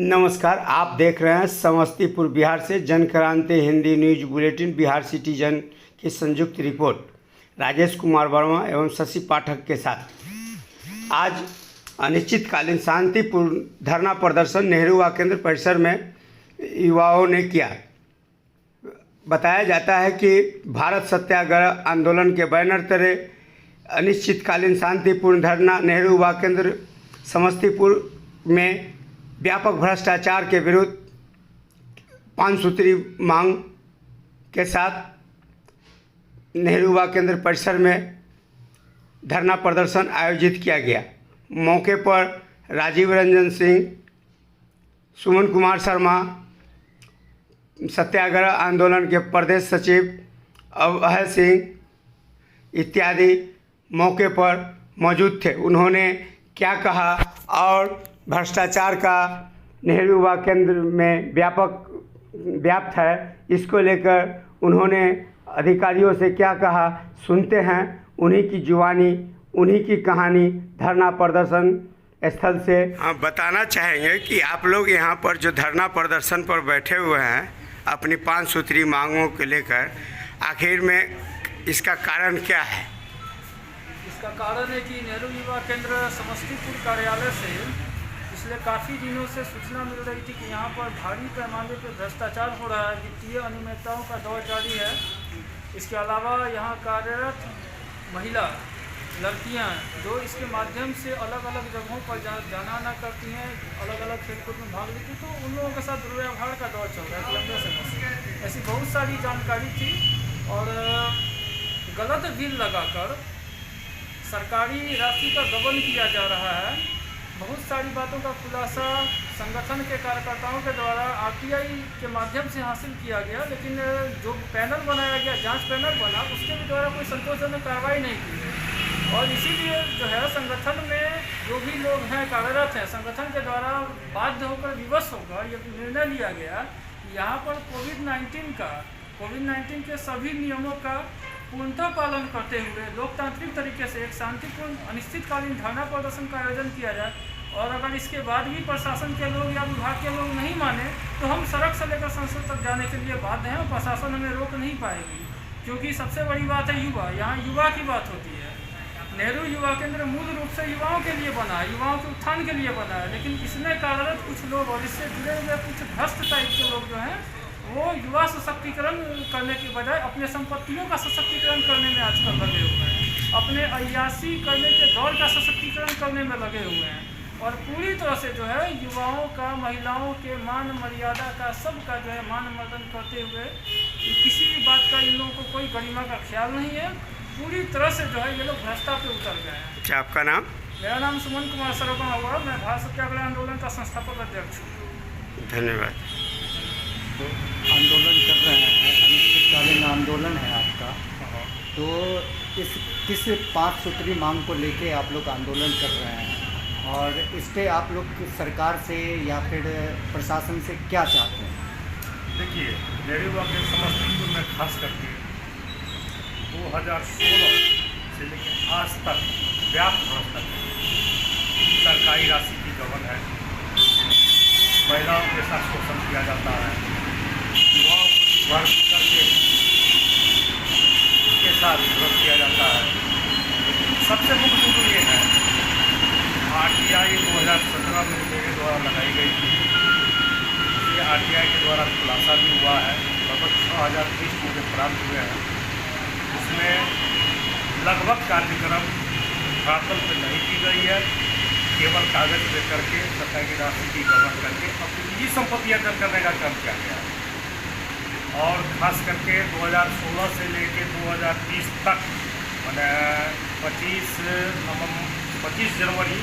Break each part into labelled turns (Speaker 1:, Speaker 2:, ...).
Speaker 1: नमस्कार, आप देख रहे हैं समस्तीपुर बिहार से Jan Kranti Hindi news bulletin Bihar citizen की संयुक्त रिपोर्ट राजेश कुमार वर्मा एवं शशि पाठक के साथ। आज अनिश्चितकालीन शांतिपूर्ण धरना प्रदर्शन नेहरू युवा केंद्र परिसर में युवाओं ने किया। बताया जाता है कि भारत सत्याग्रह आंदोलन के बैनर तले अनिश्चितकालीन शांतिपूर्ण धरना नेहरू युवा केंद्र समस्तीपुर में व्यापक भ्रष्टाचार के विरुद्ध 5 सूत्री मांग के साथ नेहरू युवा केंद्र परिसर में धरना प्रदर्शन आयोजित किया गया। मौके पर राजीव रंजन सिंह, सुमन कुमार शर्मा, सत्याग्रह आंदोलन के प्रदेश सचिव अभय सिंह इत्यादि मौके पर मौजूद थे। उन्होंने क्या कहा और भ्रष्टाचार का नेहरू युवा केंद्र में व्याप्त है, इसको लेकर उन्होंने अधिकारियों से क्या कहा, सुनते हैं उन्हीं की जुबानी, उन्हीं की कहानी धरना प्रदर्शन स्थल से। बताना चाहेंगे कि आप लोग यहाँ पर जो धरना प्रदर्शन पर बैठे हुए हैं अपनी 5 सूत्री मांगों को लेकर, आखिर में इसका कारण क्या है?
Speaker 2: इसका कारण है कि नेहरू युवा केंद्र समस्तीपुर कार्यालय से पिछले काफ़ी दिनों से सूचना मिल रही थी कि यहाँ पर भारी पैमाने पर भ्रष्टाचार हो रहा है, वित्तीय अनियमितताओं का दौर जारी है। इसके अलावा यहाँ कार्यरत महिला लड़कियाँ जो इसके माध्यम से अलग अलग जगहों पर जाना आना करती हैं, अलग अलग खेलकूद में भाग लेती, तो उन लोगों के साथ दुर्व्यवहार का दौर चल रहा है लंबे समय से। ऐसी बहुत सारी जानकारी थी और गलत बिल लगाकर सरकारी राशि का गबन किया जा रहा है। बहुत सारी बातों का खुलासा संगठन के कार्यकर्ताओं के द्वारा आरटीआई के माध्यम से हासिल किया गया, लेकिन जो पैनल बनाया गया, जांच पैनल बना, उसके भी द्वारा कोई संतोषजनक कार्रवाई नहीं की है। और इसीलिए जो है संगठन में जो भी लोग हैं कार्यरत हैं, संगठन के द्वारा बाध्य होकर विवश होकर यह निर्णय लिया गया कि यहाँ पर कोविड-19 के सभी नियमों का पूर्णतः पालन करते हुए लोकतांत्रिक तरीके से एक शांतिपूर्ण अनिश्चितकालीन धरना प्रदर्शन का आयोजन किया जाए। और अगर इसके बाद भी प्रशासन के लोग या विभाग के लोग नहीं माने तो हम सड़क से लेकर संसद तक जाने के लिए बाध्य हैं और प्रशासन हमें रोक नहीं पाएगी, क्योंकि सबसे बड़ी बात है युवा। यहाँ युवा की बात होती है। नेहरू युवा केंद्र मूल रूप से युवाओं के लिए बना है, युवाओं के उत्थान के लिए बना है, लेकिन इसमें कार्यरत कुछ लोग और इससे जुड़े हुए कुछ भ्रष्ट टाइप के लोग जो हैं वो युवा सशक्तिकरण करने के बजाय अपने संपत्तियों का सशक्तिकरण करने में आजकल लगे हुए हैं, अपने अय्यासी करने के दौर का सशक्तिकरण करने में लगे हुए हैं। और पूरी तरह से जो है युवाओं का, महिलाओं के मान मर्यादा का, सबका जो है मान मर्दन करते हुए किसी भी बात का इन लोगों को कोई गरिमा का ख्याल नहीं है। पूरी तरह से जो है ये लोग भ्रष्टा पे उतर गए हैं।
Speaker 1: अच्छा, आपका नाम?
Speaker 2: मेरा नाम सुमन कुमार शर्मा हुआ, मैं भारत सत्याग्रह आंदोलन का संस्थापक अध्यक्ष हूँ।
Speaker 1: धन्यवाद।
Speaker 3: आंदोलन कर रहे हैं, अनिश्चितकालीन आंदोलन है आपका, तो किस 5 सूत्री मांग को लेके आप लोग आंदोलन कर रहे हैं और इस पर आप लोग सरकार से या फिर प्रशासन से क्या चाहते हैं?
Speaker 4: देखिए, नेहरू युवा केंद्र समस्तीपुर में खास करके 2016 से लेकर आज तक व्यापक भ्रष्टाचार, सरकारी राशि की गबन है, महिलाओं के साथ शोषण किया जाता है, युवाओं को वर्ग करके उसके साथ विरोध किया जाता है। सबसे मुख्य मुद्दा ये है, आरटीआई 2017 में मेरे द्वारा लगाई गई थी। ये आरटीआई के द्वारा खुलासा भी हुआ है, लगभग 6020 मुझे प्राप्त हुए हैं। उसमें लगभग कार्यक्रम धरातल पर नहीं की गई है, केवल कागज पे करके सरकारी राशि की गबन करके अपनी निजी संपत्तियाँ करने का काम किया गया है। और ख़ास करके 2016 से लेकर 2020 तक मैंने 25 जनवरी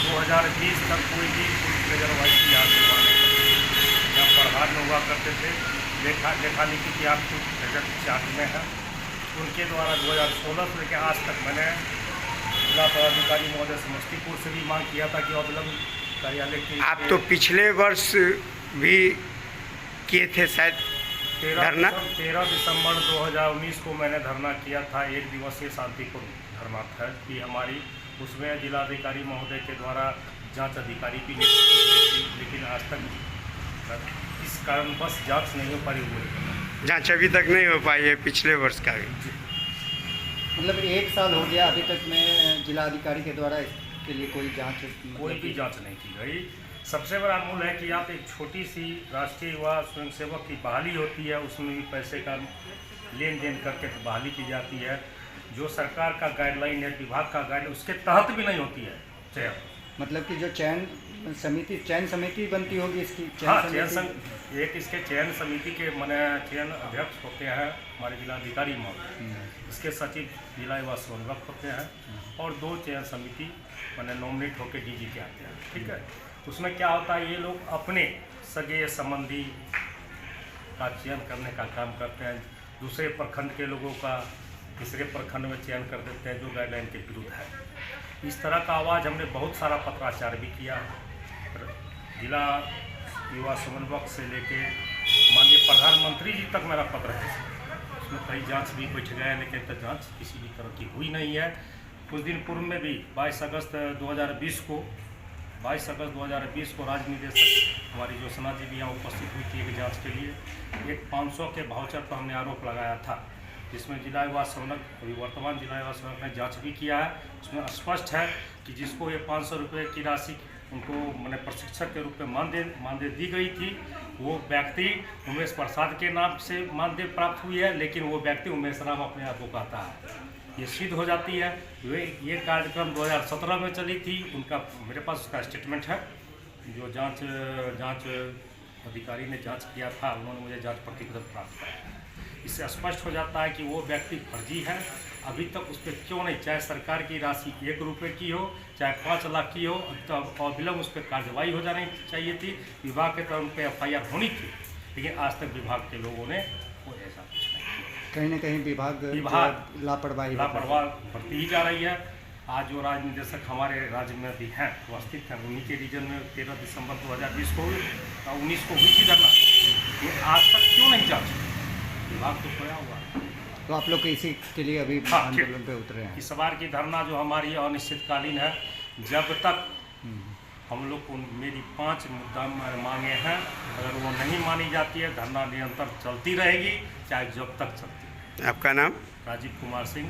Speaker 4: 2020 तक कोई भी कार्रवाई की यहाँ सेवा नहीं करती। यहाँ प्रधान हुआ करते थे, लेखा लिखी की आपकी बजट चार्ज में है, उनके द्वारा 2016 से लेकर आज तक मैंने जिला पदाधिकारी महोदय समस्तीपुर से भी मांग किया था कि अवलंब कार्यालय की।
Speaker 1: आप तो पिछले वर्ष भी किए थे शायद धरना?
Speaker 4: 13 दिसंबर 2019 को मैंने धरना किया था, 1 दिवसीय शांतिपूर्ण धरना था कि हमारी, उसमें जिलाधिकारी महोदय के द्वारा जांच अधिकारी की नियुक्ति की गई थी, लेकिन आज तक इस कारण बस जांच नहीं हो पाई हुई।
Speaker 1: जांच अभी तक नहीं हो पाई है पिछले वर्ष का भी।
Speaker 3: मतलब 1 साल हो गया, अभी तक में जिलाधिकारी के द्वारा इसके लिए कोई जांच
Speaker 4: कोई भी जांच नहीं की गई। सबसे बड़ा मूल है कि आप एक छोटी सी राष्ट्रीय युवा स्वयंसेवक की बहाली होती है, उसमें भी पैसे का लेन देन करके बहाली की जाती है। जो सरकार का गाइडलाइन है, विभाग का गाइडलाइन, उसके तहत भी नहीं होती है चयन।
Speaker 3: मतलब कि जो चयन समिति बनती होगी इसकी
Speaker 4: एक इसके चयन समिति के माने चयन अध्यक्ष होते हैं हमारे जिलाधिकारी महोदय, इसके सचिव जिला युवा समन्वयक होते हैं, और 2 चयन समिति माने नॉमिनेट होकर डीजी के आते हैं। ठीक है, उसमें क्या होता है, ये लोग अपने सगे संबंधी का चयन करने का काम करते हैं, दूसरे प्रखंड के लोगों का तीसरे प्रखंड में चयन कर देते हैं जो गाइडलाइन के विरुद्ध है। इस तरह का आवाज़ हमने बहुत सारा पत्राचार भी किया, जिला युवा समन्वयक से लेके माननीय प्रधानमंत्री जी तक मेरा पत्र है। उसमें कई जांच भी बैठ गए, लेकिन तक जांच किसी भी तरह की हुई नहीं है। कुछ दिन पूर्व में भी 22 अगस्त 2020 को राज्य निदेशक हमारी ज्योत्सना जी भी यहाँ उपस्थित हुई थी एक जाँच के लिए। एक 500 के वाउचर पर हमने आरोप लगाया था, जिसमें जिला युवा समन्वयक, अभी वर्तमान जिला युवा समन्वयक ने जांच भी किया है। उसमें स्पष्ट है कि जिसको ये 500 रुपये की राशि उनको मैंने प्रशिक्षक के रूप में मानदेय दी गई थी, वो व्यक्ति उमेश प्रसाद के नाम से मानदेय प्राप्त हुई है, लेकिन वो व्यक्ति उमेश राम अपने आप को कहता है। ये सिद्ध हो जाती है। ये कार्यक्रम 2017 में चली थी, उनका मेरे पास उसका स्टेटमेंट है। जो जांच अधिकारी ने जांच किया था, उन्होंने मुझे जांच प्रतिवेदन प्राप्त कराया। इससे स्पष्ट हो जाता है कि वो व्यक्ति फर्जी है। अभी तक उस पर क्यों नहीं, चाहे सरकार की राशि 1 रुपये की हो, चाहे 5 लाख की हो, तब अविलंब उस पर कार्रवाई हो जानी चाहिए थी। विभाग के तरफ उन पर FIR होनी थी, लेकिन आज तक विभाग के लोगों ने वो ऐसा कुछ नहीं किया।
Speaker 3: कहीं ना कहीं विभाग लापरवाही
Speaker 4: बढ़ती ही जा रही है। आज जो राज्य निदेशक हमारे राज्य में भी हैं, वो स्थित हैं, उन्हीं के रीजन में 13 दिसंबर 2020 को हुई और 19 को हुई थी धरना। आज तक क्यों नहीं जांच? विभाग तो खोया हुआ है।
Speaker 3: तो आप लोग इसी के लिए अभी आंदोलन पे उतरे हैं?
Speaker 4: इस बार की धरना जो हमारी अनिश्चितकालीन है, जब तक हम लोग को मेरी 5 मुद्दा मांगे हैं, अगर वो नहीं मानी जाती है, धरना निरंतर चलती रहेगी, चाहे जब तक चलती है।
Speaker 1: आपका नाम?
Speaker 4: राजीव कुमार सिंह,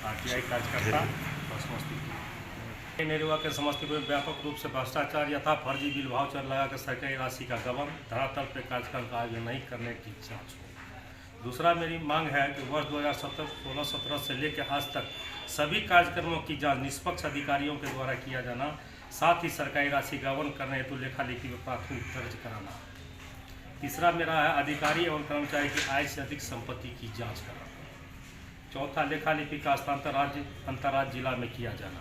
Speaker 4: RTI कार्यकर्ता और समस्तीपुर। नेरुआ के समस्तीपुर में व्यापक रूप से भ्रष्टाचार यथा फर्जी बिल वाउचर लगाकर सरकारी राशि का गबन, धरातल पर कार्यक्रम का आयोजन नहीं करने की जांच हो। दूसरा मेरी मांग है कि वर्ष 2016-17 से लेकर आज तक सभी कार्यक्रमों की जांच निष्पक्ष अधिकारियों के द्वारा किया जाना, साथ ही सरकारी राशि गबन करने हेतु लेखा लिखी में प्राथमिक दर्ज कराना। तीसरा मेरा है अधिकारी एवं कर्मचारी की आय से अधिक संपत्ति की जाँच कराना। चौथा लेखा लिपि का हस्तांतर अंतर्राज्य जिला में किया जाना।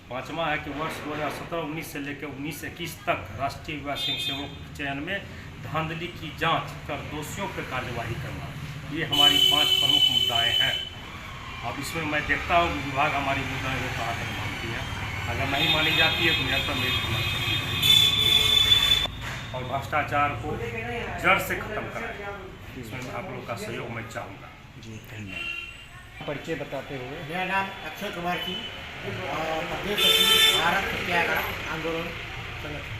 Speaker 4: पाँचवा है कि वर्ष 2017-19 से लेकर 19-21 तक राष्ट्रीय युवा स्वयंसेवक चयन में धांधली की जांच कर दोषियों पर कार्यवाही करना। ये हमारी 5 प्रमुख मुद्दाएं हैं। अब इसमें मैं देखता हूँ कि विभाग हमारी मुद्दाएं को कहाँ तक मानती है। अगर नहीं मानी जाती है तो निरंतर मेरी समझ सकती है और भ्रष्टाचार को जड़ से खत्म कराए। इसमें आप लोग का सहयोग मैं चाहूँगा।
Speaker 3: जी धन्यवाद। परिचय बताते हुए।
Speaker 5: मेरा नाम अक्षय कुमार सिंह और प्रदेश सचिव भारत सत्याग्रह आंदोलन संगठन।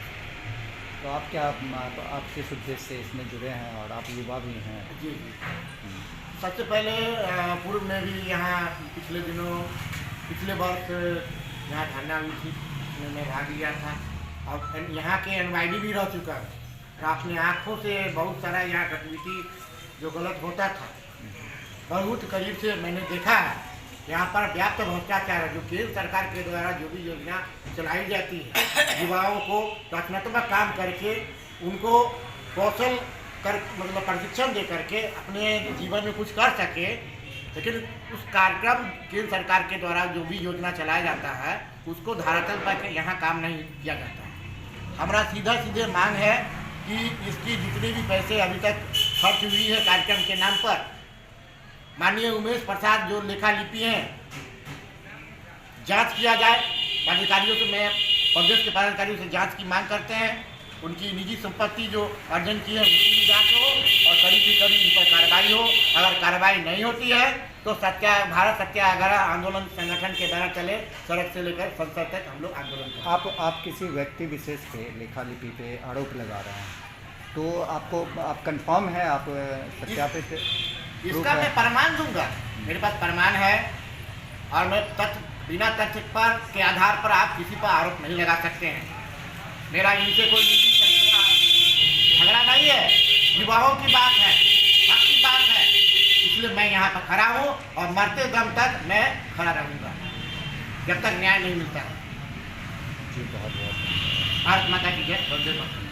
Speaker 3: तो आप क्या आप किस उद्देश्य से इसमें जुड़े हैं और आप युवा भी हैं?
Speaker 5: जी सबसे पहले पूर्व में भी यहाँ पिछले वर्ष यहाँ धरना हुई थी, उसमें मैं भाग लिया था और यहाँ के NYD भी रह चुका है और अपने आँखों से बहुत सारा यहाँ गतिविधि जो गलत होता था बहुत करीब से मैंने देखा है। यहाँ पर व्याप्त भ्रष्टाचार है। जो केंद्र सरकार के द्वारा जो भी योजना चलाई जाती है, युवाओं को रचनात्मक काम करके उनको कौशल कर मतलब प्रशिक्षण दे करके अपने जीवन में कुछ कर सके, लेकिन उस कार्यक्रम केंद्र सरकार के द्वारा जो भी योजना चलाया जाता है उसको धरातल पर यहाँ काम नहीं किया जाता है। हमारा सीधे मांग है कि इसकी जितने भी पैसे अभी तक खर्च हुई है कार्यक्रम के नाम पर, माननीय उमेश प्रसाद जो लेखा लिपि हैं जांच किया जाए। पदाधिकारियों से मैं प्रदेश के पदाधिकारियों से जांच की मांग करते हैं। उनकी निजी संपत्ति जो अर्जन की है उसकी भी जांच हो और कड़ी से कड़ी इन पर कार्रवाई हो। अगर कार्रवाई नहीं होती है तो भारत सत्याग्रह आंदोलन संगठन के द्वारा चले सड़क से लेकर संसद तक हम लोग आंदोलन करें।
Speaker 3: आप किसी व्यक्ति विशेष पे लेखा लिपि पे आरोप लगा रहे हैं, तो आपको आप कंफर्म है, आप सत्यापित proof
Speaker 5: इसका
Speaker 3: है?
Speaker 5: मैं प्रमाण दूंगा, मेरे पास प्रमाण है और मैं बिना तथ्य पर के आधार पर आप किसी पर आरोप नहीं लगा सकते हैं। मेरा इनसे कोई निजी झगड़ा नहीं है, युवाओं की बात है, हक की बात है, इसलिए मैं यहाँ पर खड़ा हूँ और मरते दम तक मैं खड़ा रहूँगा जब तक न्याय नहीं मिलता है।
Speaker 3: जी बहुत बहुत
Speaker 5: भारत माता की जय, वंदे मातरम।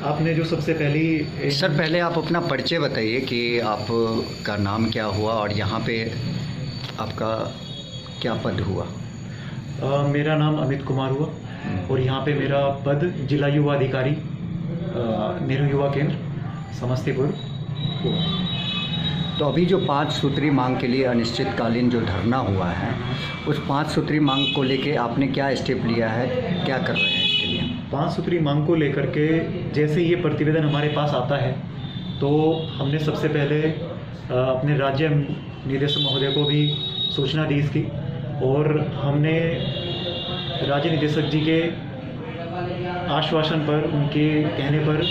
Speaker 6: आपने जो सबसे पहली
Speaker 3: सर, पहले आप अपना परिचय बताइए कि आपका नाम क्या हुआ और यहाँ पे आपका क्या पद हुआ?
Speaker 6: मेरा नाम अमित कुमार हुआ और यहाँ पे मेरा पद जिला युवा अधिकारी नेहरू युवा केंद्र समस्तीपुर हुआ।
Speaker 3: तो अभी जो 5 सूत्री मांग के लिए अनिश्चितकालीन जो धरना हुआ है, उस 5 सूत्री मांग को लेके आपने क्या स्टेप लिया है, क्या कर रहे हैं इसके लिए?
Speaker 6: 5 सूत्री मांग को लेकर के जैसे ये प्रतिवेदन हमारे पास आता है तो हमने सबसे पहले अपने राज्य निदेशक महोदय को भी सूचना दी इसकी, और हमने राज्य निदेशक जी के आश्वासन पर, उनके कहने पर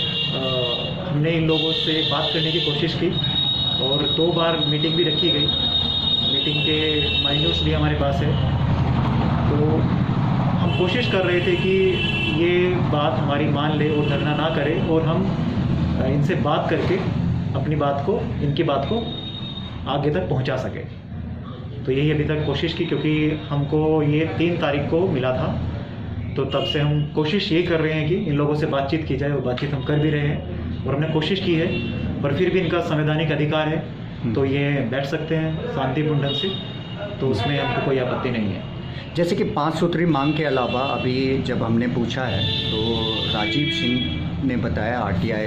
Speaker 6: हमने इन लोगों से बात करने की कोशिश की और 2 बार मीटिंग भी रखी गई। मीटिंग के माइन्यूट्स भी हमारे पास है। तो हम कोशिश कर रहे थे कि ये बात हमारी मान ले और धरना ना करे और हम इनसे बात करके अपनी बात को, इनकी बात को आगे तक पहुंचा सके। तो यही अभी तक कोशिश की, क्योंकि हमको ये 3 तारीख को मिला था, तो तब से हम कोशिश ये कर रहे हैं कि इन लोगों से बातचीत की जाए, और बातचीत हम कर भी रहे हैं और हमने कोशिश की है, पर फिर भी इनका संवैधानिक अधिकार है तो ये बैठ सकते हैं शांतिपूर्ण ढंग से, तो उसमें हमको कोई आपत्ति नहीं है।
Speaker 3: जैसे कि 5 सूत्री मांग के अलावा अभी जब हमने पूछा है तो राजीव सिंह ने बताया, आरटीआई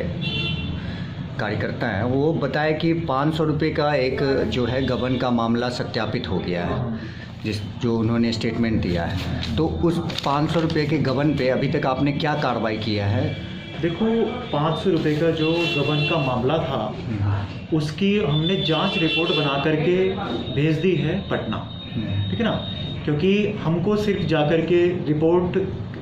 Speaker 3: कार्यकर्ता है, वो बताया कि 500 रुपये का एक जो है गबन का मामला सत्यापित हो गया है, जो उन्होंने स्टेटमेंट दिया है। तो उस 500 रुपये के गबन पे अभी तक आपने क्या कार्रवाई किया है?
Speaker 6: देखो, 500 रुपये का जो गबन का मामला था उसकी हमने जांच रिपोर्ट बना करके भेज दी है पटना, ठीक है ना, क्योंकि हमको सिर्फ जा कर के रिपोर्ट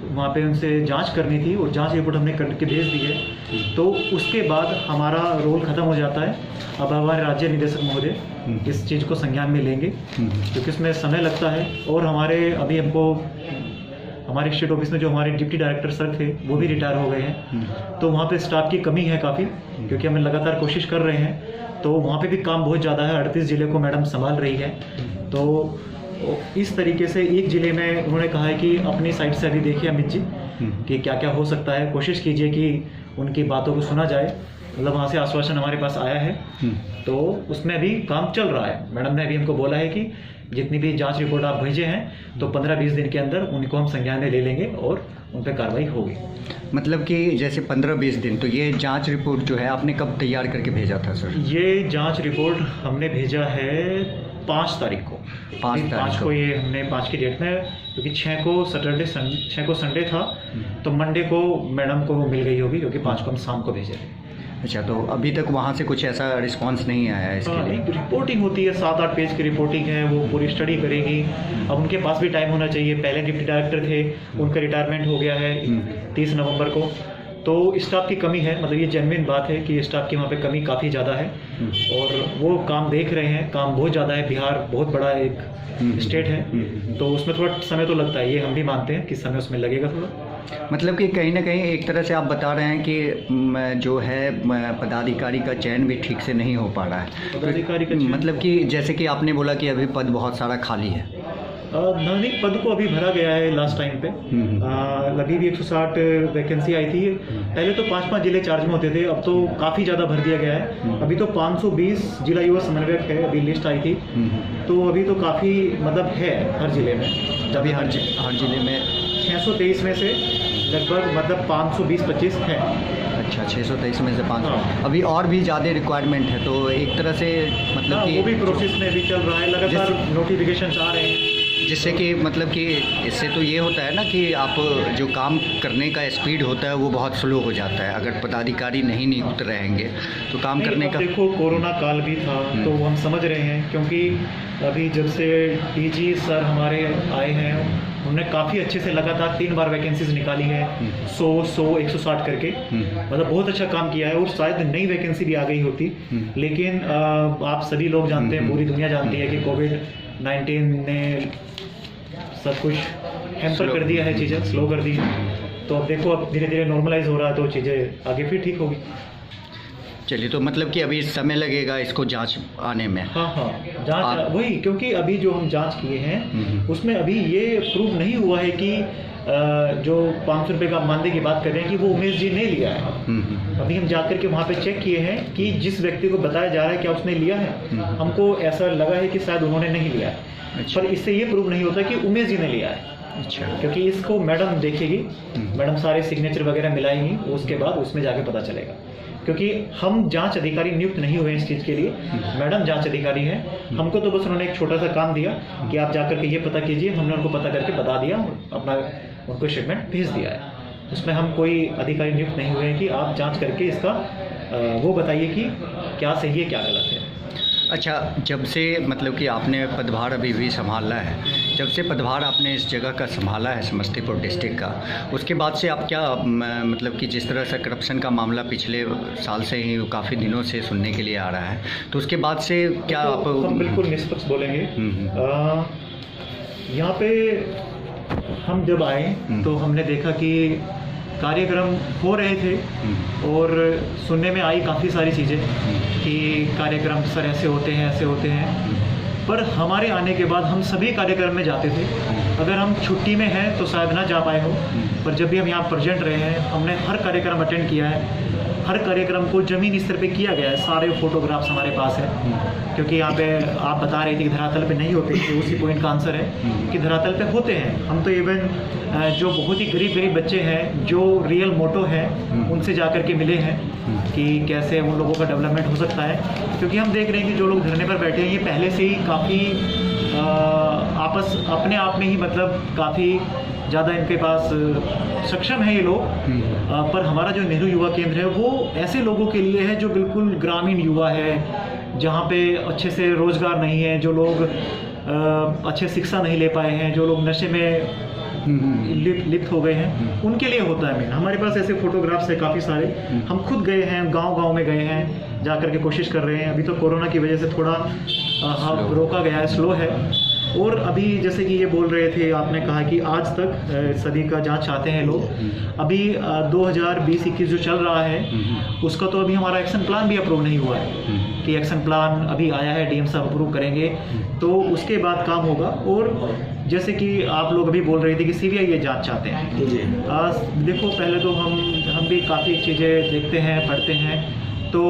Speaker 6: वहाँ पे उनसे जांच करनी थी और जांच रिपोर्ट हमने करके भेज दी है। तो उसके बाद हमारा रोल ख़त्म हो जाता है। अब हमारे राज्य निदेशक महोदय इस चीज़ को संज्ञान में लेंगे, क्योंकि इसमें समय लगता है। और हमारे अभी हमको हमारे स्टेट ऑफिस में जो हमारे डिप्टी डायरेक्टर सर थे वो भी रिटायर हो गए हैं, तो वहाँ पे स्टाफ की कमी है काफ़ी, क्योंकि हम लगातार कोशिश कर रहे हैं। तो वहाँ पे भी काम बहुत ज़्यादा है, 38 ज़िले को मैडम संभाल रही है। तो इस तरीके से एक ज़िले में उन्होंने कहा है कि अपनी साइड से अभी देखिए अमित जी कि क्या क्या हो सकता है, कोशिश कीजिए कि उनकी बातों को सुना जाए। मतलब वहाँ से आश्वासन हमारे पास आया है, तो उसमें भी काम चल रहा है। मैडम ने अभी हमको बोला है कि जितनी भी जांच रिपोर्ट आप भेजे हैं तो 15-20 दिन के अंदर उनको हम संज्ञान में ले लेंगे और उन पर कार्रवाई होगी।
Speaker 3: मतलब कि जैसे 15-20 दिन, तो ये जांच रिपोर्ट जो है आपने कब तैयार करके भेजा था सर?
Speaker 6: ये जांच रिपोर्ट हमने भेजा है 5 तारीख को। 5 को ये हमने 5 की डेट में, क्योंकि 6 को संडे था, तो मंडे को मैडम को मिल गई होगी, क्योंकि 5 को हम शाम को भेजे थे।
Speaker 3: अच्छा, तो अभी तक वहाँ से कुछ ऐसा रिस्पांस नहीं आया है इसके लिए?
Speaker 6: एक रिपोर्टिंग होती है, 7-8 पेज की रिपोर्टिंग है, वो पूरी स्टडी करेगी। अब उनके पास भी टाइम होना चाहिए। पहले डिप्टी डायरेक्टर थे, उनका रिटायरमेंट हो गया है 30 नवंबर को, तो स्टाफ की कमी है। मतलब ये जेन्युइन बात है कि स्टाफ की वहाँ पे कमी काफ़ी ज़्यादा है, और वो काम देख रहे हैं। काम बहुत ज़्यादा है, बिहार बहुत बड़ा एक स्टेट है, तो उसमें थोड़ा समय तो लगता है, ये हम भी मानते हैं कि समय उसमें लगेगा थोड़ा।
Speaker 3: मतलब कि कहीं ना कहीं एक तरह से आप बता रहे हैं कि जो है पदाधिकारी का चयन भी ठीक से नहीं हो पा रहा है।
Speaker 6: पदाधिकारी का चयन,
Speaker 3: मतलब कि जैसे कि आपने बोला कि अभी पद बहुत सारा खाली है।
Speaker 6: नहीं, पद को अभी भरा गया है लास्ट टाइम पे। अभी भी 160 वैकेंसी आई थी। पहले तो 5-5 जिले चार्ज में होते थे, अब तो काफ़ी ज़्यादा भर दिया गया है। अभी तो 520 जिला युवा समन्वयक है, अभी लिस्ट आई थी, तो अभी तो काफ़ी मतलब है हर जिले में।
Speaker 3: अभी हर जिले में
Speaker 6: 623 में से लगभग मतलब 520-25 है।
Speaker 3: अच्छा, 623 में से 500। अभी और भी ज़्यादा रिक्वायरमेंट है, तो एक तरह से मतलब कि
Speaker 6: वो भी प्रोसेस में भी चल रहा है, लगातार नोटिफिकेशन आ रहे हैं,
Speaker 3: जिससे कि मतलब कि इससे तो ये होता है ना कि आप जो काम करने का स्पीड होता है वो बहुत स्लो हो जाता है, अगर पदाधिकारी नहीं नियुक्त रहेंगे तो काम करने का।
Speaker 6: देखो, कोरोना काल भी था, तो हम समझ रहे हैं, क्योंकि अभी जब से डीजी सर हमारे आए हैं उन्होंने काफ़ी अच्छे से लगातार 3 बार वैकेंसीज निकाली है, 100, 160 करके, मतलब बहुत अच्छा काम किया है। और शायद नई वैकेंसी भी आ गई होती, लेकिन आप सभी लोग जानते हैं, पूरी दुनिया जानती है कि कोविड-19 ने सब कुछ हैम्पर कर दिया है, चीज़ें स्लो कर दी है। तो अब देखो, अब धीरे धीरे नॉर्मलाइज हो रहा है, तो चीज़ें आगे फिर ठीक होगी।
Speaker 7: चलिए, तो मतलब कि अभी समय लगेगा इसको जांच आने में।
Speaker 6: हाँ, जांच वही, क्योंकि अभी जो हम जांच किए हैं उसमें अभी ये प्रूव नहीं हुआ है कि जो 500 रुपये का मानदेय की बात कर रहे हैं कि वो उमेश जी ने लिया है। अभी हम जाकर के वहाँ पे चेक किए हैं कि जिस व्यक्ति को बताया जा रहा है क्या उसने लिया है, हमको ऐसा लगा है कि शायद उन्होंने नहीं लिया है। पर इससे ये प्रूव नहीं होता कि उमेश जी ने लिया है।
Speaker 7: अच्छा,
Speaker 6: क्योंकि इसको मैडम देखेगी, मैडम सारे सिग्नेचर वगैरह मिलाएंगी, उसके बाद उसमें जाके पता चलेगा। क्योंकि हम जांच अधिकारी नियुक्त नहीं हुए इस चीज़ के लिए, मैडम जांच अधिकारी हैं। हमको तो बस उन्होंने एक छोटा सा काम दिया कि आप जाकर के ये पता कीजिए, हमने उनको पता करके बता दिया, अपना उनको स्टेटमेंट भेज दिया है। उसमें हम कोई अधिकारी नियुक्त नहीं हुए हैं कि आप जांच करके इसका वो बताइए कि क्या सही है क्या गलत है।
Speaker 7: अच्छा, जब से मतलब कि आपने पदभार अभी भी संभाला है, जब से पदभार आपने इस जगह का संभाला है समस्तीपुर डिस्ट्रिक्ट का, उसके बाद से आप क्या मतलब कि जिस तरह से करप्शन का मामला पिछले साल से ही काफ़ी दिनों से सुनने के लिए आ रहा है, तो उसके बाद से क्या आप?
Speaker 6: हम बिल्कुल निष्पक्ष बोलेंगे। यहाँ पे हम जब आए तो हमने देखा कि कार्यक्रम हो रहे थे और सुनने में आई काफ़ी सारी चीज़ें कि कार्यक्रम सर ऐसे होते हैं, पर हमारे आने के बाद हम सभी कार्यक्रम में जाते थे। अगर हम छुट्टी में हैं तो शायद ना जा पाए हो, पर जब भी हम यहाँ प्रेजेंट रहे हैं, हमने हर कार्यक्रम अटेंड किया है। हर कार्यक्रम को ज़मीनी स्तर पे किया गया है, सारे फोटोग्राफ्स हमारे पास है। क्योंकि यहाँ पे आप बता रहे थे कि धरातल पे नहीं होते, तो उसी पॉइंट का आंसर है कि धरातल पे होते हैं। हम तो इवन जो बहुत ही गरीब बच्चे हैं, जो रियल मोटो है, उनसे जाकर के मिले हैं कि कैसे उन लोगों का डेवलपमेंट हो सकता है। क्योंकि हम देख रहे हैं कि जो लोग धरने पर बैठे हैं, ये पहले से ही काफ़ी अपने आप में ही मतलब काफ़ी ज़्यादा इनके पास सक्षम है ये लोग। पर हमारा जो नेहरू युवा केंद्र है वो ऐसे लोगों के लिए है जो बिल्कुल ग्रामीण युवा है, जहाँ पे अच्छे से रोज़गार नहीं है, जो लोग अच्छे शिक्षा नहीं ले पाए हैं, जो लोग नशे में लिप्त हो गए हैं, उनके लिए होता है मेन। हमारे पास ऐसे फोटोग्राफ्स है काफ़ी सारे। हम खुद गए हैं, गांव में गए हैं, जाकर के कोशिश कर रहे हैं। अभी तो कोरोना की वजह से थोड़ा रोका गया है, स्लो है। और अभी जैसे कि ये बोल रहे थे, आपने कहा कि आज तक सदी का जांच चाहते हैं लोग। अभी 2020-21 जो चल रहा है उसका तो अभी हमारा एक्शन प्लान भी अप्रूव नहीं हुआ है कि एक्शन प्लान अभी आया है, डीएम साहब अप्रूव करेंगे तो उसके बाद काम होगा। और जैसे कि आप लोग अभी बोल रहे थे कि सीबीआई ये जांच चाहते हैं। देखो, पहले तो हम भी काफ़ी चीज़ें देखते हैं, पढ़ते हैं, तो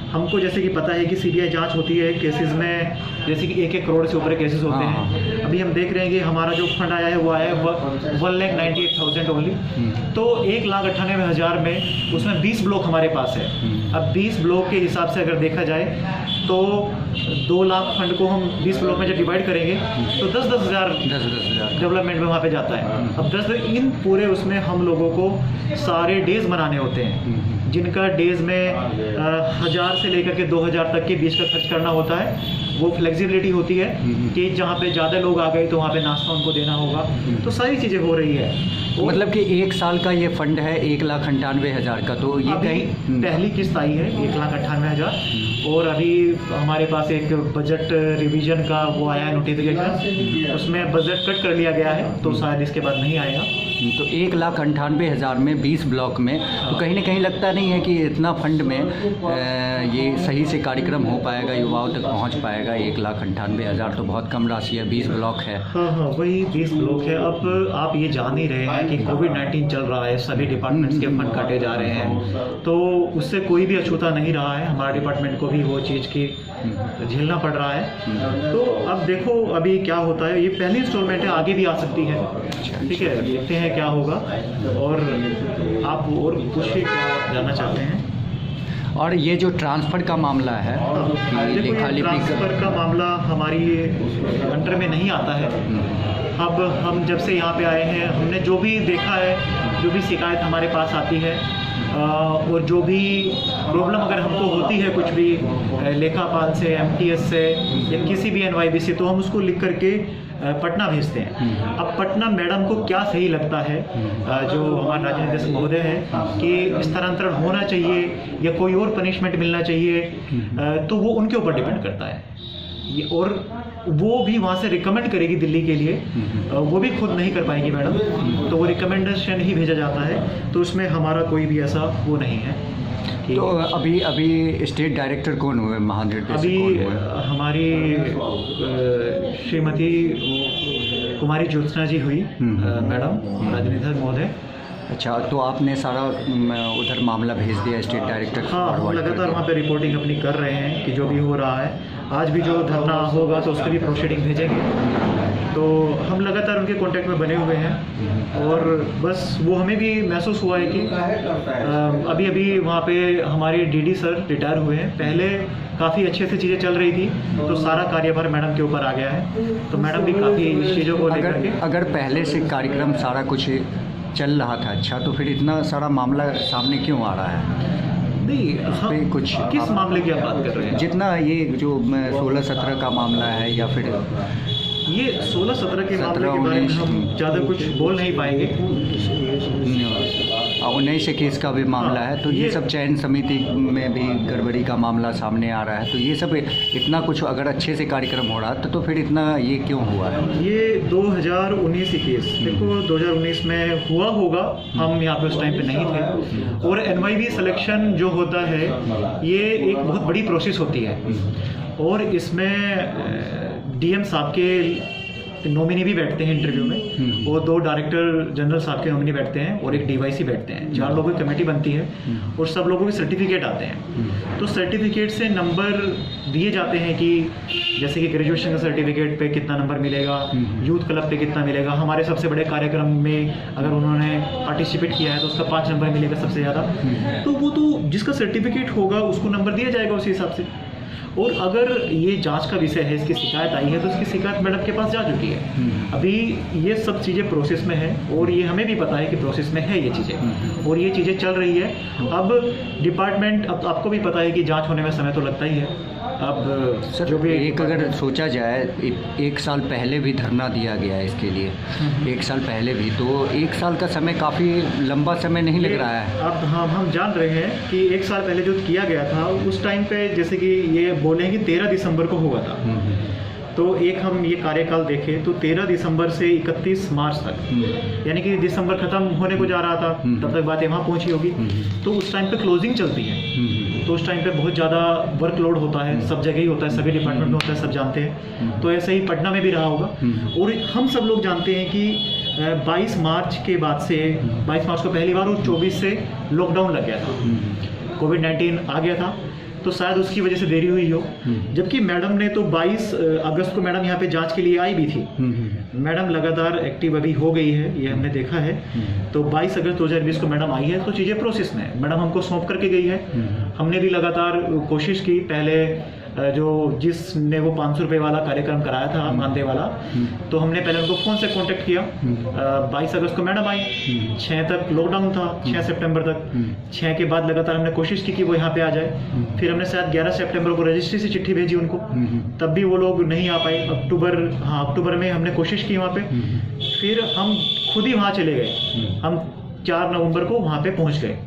Speaker 6: हमको जैसे कि पता है कि सीबीआई जांच होती है केसेस में, जैसे कि 1-1 करोड़ से ऊपर केसेस होते हैं। अभी हम देख रहे हैं कि हमारा जो फंड आया है वो आया है 1,98,000 ओनली। तो 1,98,000 में उसमें 20 ब्लॉक हमारे पास है। अब 20 ब्लॉक के हिसाब से अगर देखा जाए तो 2 लाख फंड को हम 20 ब्लॉक में जब डिवाइड करेंगे तो 10-10 हज़ार डेवलपमेंट में वहाँ पे जाता है। अब 10 इन पूरे उसमें हम लोगों को सारे डेज मनाने होते हैं, जिनका डेज में 1000 से लेकर के 2000 तक के बीच का खर्च करना होता है। वो फ्लेक्सिबिलिटी होती है कि जहाँ पे ज़्यादा लोग आ गए तो वहाँ पे नाश्ता उनको देना होगा। तो सारी चीज़ें हो रही है।
Speaker 7: मतलब कि 1 साल का ये फंड है 1,98,000 का, तो ये कहीं
Speaker 6: पहली किस्त आई है 1,98,000। और अभी हमारे पास एक बजट रिवीजन का वो आया है नोटिफिकेशन, उसमें बजट कट कर लिया गया है, तो शायद इसके बाद नहीं आएगा।
Speaker 7: तो 1,98,000 में 20 ब्लॉक में, तो कहीं ना कहीं लगता नहीं है कि इतना फंड में ये सही से कार्यक्रम हो पाएगा, युवाओं तक पहुंच पाएगा। 1,98,000 तो बहुत कम राशि है, 20 ब्लॉक है।
Speaker 6: हाँ, वही 20 ब्लॉक है। अब आप ये जान ही रहे हैं कि कोविड-19 चल रहा है, सभी डिपार्टमेंट्स के फंड काटे जा रहे हैं, तो उससे कोई भी अछूता नहीं रहा है। हमारा डिपार्टमेंट को भी वो चीज़ की झेलना पड़ रहा है। तो अब देखो अभी क्या होता है। ये पहली इंस्टॉलमेंट है, आगे भी आ सकती है। ठीक है, देखते हैं क्या होगा। और आप और पूछिए क्या जानना चाहते हैं।
Speaker 7: और ये जो ट्रांसफ़र का मामला है,
Speaker 6: ट्रांसफ़र का मामला हमारी अंडर में नहीं आता है। अब हम जब से यहाँ पे आए हैं, हमने जो भी देखा है, जो भी शिकायत हमारे पास आती है और जो भी प्रॉब्लम अगर हमको होती है कुछ भी लेखापाल से, एमटीएस से या किसी भी एनवाईबी से, तो हम उसको लिख करके पटना भेजते हैं। अब पटना मैडम को क्या सही लगता है, जो हमारे राज्य निदेशक महोदय है, कि स्थानांतरण होना चाहिए या कोई और पनिशमेंट मिलना चाहिए, तो वो उनके ऊपर डिपेंड करता है। और वो भी वहाँ से रिकमेंड करेगी दिल्ली के लिए, वो भी खुद नहीं कर पाएगी मैडम, तो वो रिकमेंडेशन ही भेजा जाता है। तो उसमें हमारा कोई भी ऐसा वो नहीं है।
Speaker 7: तो अभी स्टेट डायरेक्टर कौन हुए, महानिदेशक
Speaker 6: अभी
Speaker 7: कौन हुए?
Speaker 6: हमारी श्रीमती कुमारी ज्योत्सना जी हुई मैडम, राज्य निदेशक महोदय।
Speaker 7: अच्छा, तो आपने सारा उधर मामला भेज दिया स्टेट डायरेक्टर?
Speaker 6: हाँ, हम लगातार वहाँ पे रिपोर्टिंग अपनी कर रहे हैं कि जो भी हो रहा है। आज भी जो धरना होगा तो उसके भी प्रोसीडिंग भेजेंगे। तो हम लगातार उनके कांटेक्ट में बने हुए हैं, और बस वो हमें भी महसूस हुआ है कि अभी अभी वहाँ पे हमारे डीडी सर रिटायर हुए हैं। पहले काफ़ी अच्छे से चीज़ें चल रही थी, तो सारा कार्यभार मैडम के ऊपर आ गया है। तो मैडम भी काफ़ी इस चीज़ों को लेकर के,
Speaker 7: अगर पहले से कार्यक्रम सारा कुछ चल रहा था अच्छा, तो फिर इतना सारा मामला सामने क्यों आ रहा है?
Speaker 6: नहीं, हम
Speaker 7: कुछ
Speaker 6: किस मामले की आप बात कर रहे हैं?
Speaker 7: जितना ये जो 16-17 का मामला है, या फिर
Speaker 6: ये 16-17 के मामले के बारे में हम ज़्यादा कुछ बोल नहीं पाएंगे।
Speaker 7: 19 21 का भी मामला है, तो ये सब चयन समिति में भी गड़बड़ी का मामला सामने आ रहा है। तो ये सब इतना कुछ अगर अच्छे से कार्यक्रम हो रहा तो फिर इतना ये क्यों हुआ है?
Speaker 6: ये 2019-21 देखो, 2019 में हुआ होगा, हम यहाँ पे उस टाइम पे नहीं थे। और NYV सिलेक्शन जो होता है, ये एक बहुत बड़ी प्रोसेस होती है, और इसमें DM साहब के नॉमिनी भी बैठते हैं इंटरव्यू में, और 2 डायरेक्टर जनरल साहब के नॉमिनी बैठते हैं, और एक DYC बैठते हैं। 4 लोगों की कमेटी बनती है, और सब लोगों के सर्टिफिकेट आते हैं। तो सर्टिफिकेट से नंबर दिए जाते हैं कि जैसे कि ग्रेजुएशन का सर्टिफिकेट पे कितना नंबर मिलेगा, यूथ क्लब पे कितना मिलेगा, हमारे सबसे बड़े कार्यक्रम में अगर उन्होंने पार्टिसिपेट किया है तो उसका 5 नंबर मिलेगा सबसे ज़्यादा। तो वो तो जिसका सर्टिफिकेट होगा उसको नंबर दिया जाएगा उसी हिसाब से। और अगर ये जांच का विषय है, इसकी शिकायत आई है, तो इसकी शिकायत मैडम के पास जा चुकी है। अभी ये सब चीज़ें प्रोसेस में है, और ये हमें भी पता है कि प्रोसेस में है ये चीज़ें, और ये चीज़ें चल रही है। अब डिपार्टमेंट, अब आपको भी पता है कि जांच होने में समय तो लगता ही है। अब
Speaker 7: सर, जो भी एक अगर सोचा जाए, 1 साल पहले भी धरना दिया गया है इसके लिए, 1 साल पहले भी, तो 1 साल का समय काफ़ी लंबा समय नहीं लग रहा है?
Speaker 6: अब हम जान रहे हैं कि 1 साल पहले जो किया गया था, उस टाइम पे जैसे कि ये बोले हैं कि 13 दिसंबर को हुआ था। तो एक हम ये कार्यकाल देखें तो 13 दिसंबर से 31 मार्च तक, यानी कि दिसंबर ख़त्म होने को जा रहा था, तब तक बातें वहाँ पहुँची होगी। तो उस टाइम पे क्लोजिंग चलती है, तो उस टाइम पे बहुत ज़्यादा वर्कलोड होता है, सब जगह ही होता है, सभी डिपार्टमेंट में होता है, सब जानते हैं। तो ऐसे ही पटना में भी रहा होगा। और हम सब लोग जानते हैं कि 22 मार्च के बाद से, 22 मार्च को पहली बार, और 24 से लॉकडाउन लग गया था, कोविड-19 आ गया था, तो शायद उसकी वजह से देरी हुई हो। जबकि मैडम ने तो 22 अगस्त को मैडम यहाँ पे जांच के लिए आई भी थी। मैडम लगातार एक्टिव अभी हो गई है, ये हमने देखा है। तो 22 अगस्त 2020 को मैडम आई है, तो चीज़ें प्रोसेस में है। मैडम हमको सौंप करके गई है। हमने भी लगातार कोशिश की, पहले जो जिसने वो 500 रुपये वाला कार्यक्रम कराया था, मानदेय वाला, तो हमने पहले उनको फ़ोन से कांटेक्ट किया। 22 अगस्त को मैडम आई, 6 तक लॉकडाउन था, 6 सितंबर तक। 6 के बाद लगातार हमने कोशिश की कि वो यहाँ पे आ जाए। फिर हमने शायद 11 सितंबर को रजिस्ट्री से चिट्ठी भेजी उनको, तब भी वो लोग नहीं आ पाए। अक्टूबर में हमने कोशिश की वहाँ पे, फिर हम खुद ही वहाँ चले गए। हम 4 नवंबर को वहाँ पे पहुँच गए।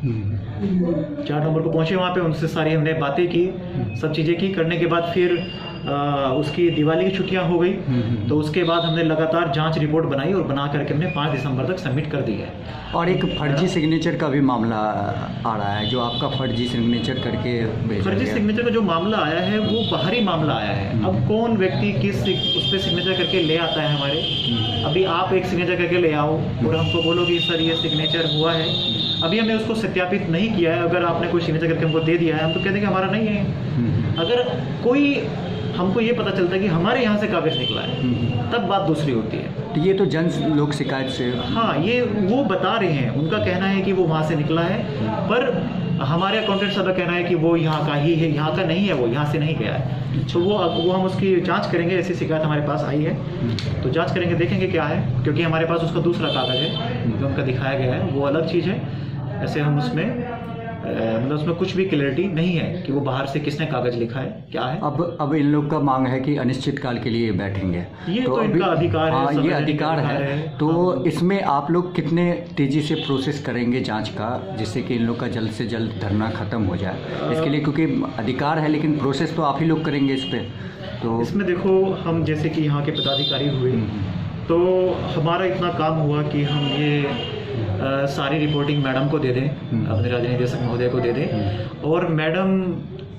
Speaker 6: 4 नवंबर को पहुँचे वहाँ पे, उनसे सारी हमने बातें की, सब चीज़ें की। करने के बाद फिर उसकी दिवाली की छुट्टियां हो गई, तो उसके बाद हमने लगातार जांच रिपोर्ट बनाई, और बना करके हमने 5 दिसंबर तक सबमिट कर दी है।
Speaker 7: और एक फर्जी सिग्नेचर का भी मामला आ रहा है, जो आपका फर्जी सिग्नेचर करके भेजा
Speaker 6: फर्जी
Speaker 7: गया।
Speaker 6: सिग्नेचर का जो मामला आया है, वो बाहरी मामला आया है। अब कौन व्यक्ति किस उस पर सिग्नेचर करके ले आता है हमारे, अभी आप एक सिग्नेचर करके ले आओ और हमको बोलो कि सर ये सिग्नेचर हुआ है, अभी हमने उसको सत्यापित नहीं किया है। अगर आपने कोई सिग्नेचर करके हमको दे दिया है, हम तो कहते हैं कि हमारा नहीं है। अगर कोई हमको ये पता चलता है कि हमारे यहाँ से कागज निकला है, तब बात दूसरी होती है।
Speaker 7: तो ये तो जन लोक शिकायत से,
Speaker 6: हाँ, ये वो बता रहे हैं, उनका कहना है कि वो वहाँ से निकला है, पर हमारे अकाउंटेंट साहब का कहना है कि वो यहाँ का ही है, यहाँ का नहीं है, वो यहाँ से नहीं गया है। तो वो हम उसकी जांच करेंगे। ऐसी शिकायत हमारे पास आई है, तो जांच करेंगे, देखेंगे क्या है, क्योंकि हमारे पास उसका दूसरा कागज़ है जो उनका दिखाया गया है, वो अलग चीज़ है। ऐसे हम उसमें मतलब उसमें कुछ भी क्लैरिटी नहीं है कि वो बाहर से किसने कागज़ लिखा है, क्या है।
Speaker 7: अब इन लोग का मांग है कि अनिश्चित काल के लिए बैठेंगे।
Speaker 6: ये तो इनका अधिकार है।
Speaker 7: हाँ, ये
Speaker 6: संवैधानिक
Speaker 7: अधिकार है। तो इसमें आप लोग कितने तेज़ी से प्रोसेस करेंगे जांच का, जिससे कि इन लोग का जल्द से जल्द धरना ख़त्म हो जाए इसके लिए, क्योंकि अधिकार है लेकिन प्रोसेस तो आप ही लोग करेंगे इस पर। तो
Speaker 6: इसमें देखो, हम जैसे कि यहाँ के पदाधिकारी हुए तो हमारा इतना काम हुआ कि हम ये सारी रिपोर्टिंग मैडम को दे दें, अपने राज्य निदेशक महोदय को दे दें, और मैडम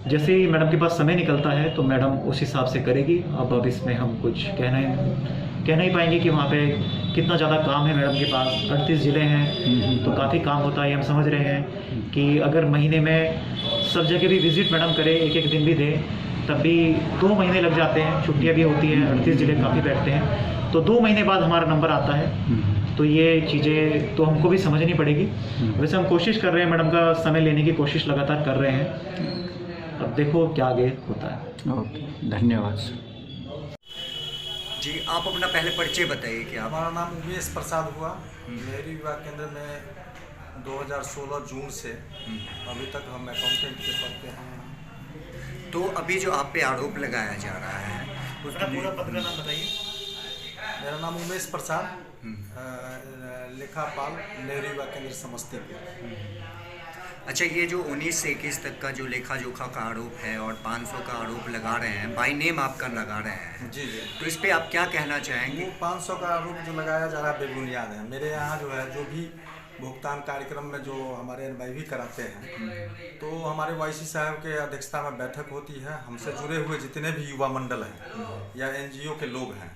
Speaker 6: जैसे ही मैडम के पास समय निकलता है तो मैडम उस हिसाब से करेगी। अब इसमें हम कुछ कहना ही पाएंगे कि वहाँ पे कितना ज़्यादा काम है मैडम के पास। 38 ज़िले हैं तो काफ़ी काम होता है। हम समझ रहे हैं कि अगर महीने में सब जगह भी विजिट मैडम करे, एक दिन भी दे, तब भी 2 महीने लग जाते हैं। छुट्टियाँ भी होती हैं, 38 ज़िले काफ़ी बैठते हैं, तो 2 महीने बाद हमारा नंबर आता है। तो ये चीज़ें तो हमको भी समझनी पड़ेगी। वैसे हम कोशिश कर रहे हैं, मैडम का समय लेने की कोशिश लगातार कर रहे हैं। अब देखो क्या आगे होता है।
Speaker 7: ओके, धन्यवाद जी। आप अपना पहले परिचय बताइए कि आप।
Speaker 8: हमारा नाम उमेश प्रसाद हुआ। नेहरू युवा केंद्र में 2016 जून से अभी तक हम अकाउंटेंट के पद पे हैं।
Speaker 7: तो अभी जो आप पे आरोप लगाया जा रहा है उसका
Speaker 6: पूरा पद का नाम बताइए।
Speaker 8: मेरा नाम उमेश प्रसाद, लेखापाल, नेहरू युवा केंद्र समस्तीपुर।
Speaker 7: अच्छा, ये जो 19 से 21 तक का जो लेखा जोखा का आरोप है और 500 का आरोप लगा रहे हैं, बाय नेम आपका लगा रहे हैं,
Speaker 8: जी जी,
Speaker 7: तो इस पे आप क्या कहना चाहेंगे?
Speaker 8: वो 500 का आरोप जो लगाया जा रहा है बेबुनियाद है। मेरे यहाँ जो है, जो भी भुगतान कार्यक्रम में जो हमारे एनवाईवी कराते हैं, तो हमारे वाईसी साहब के अध्यक्षता में बैठक होती है। हमसे जुड़े हुए जितने भी युवा मंडल हैं या एनजीओ के लोग हैं,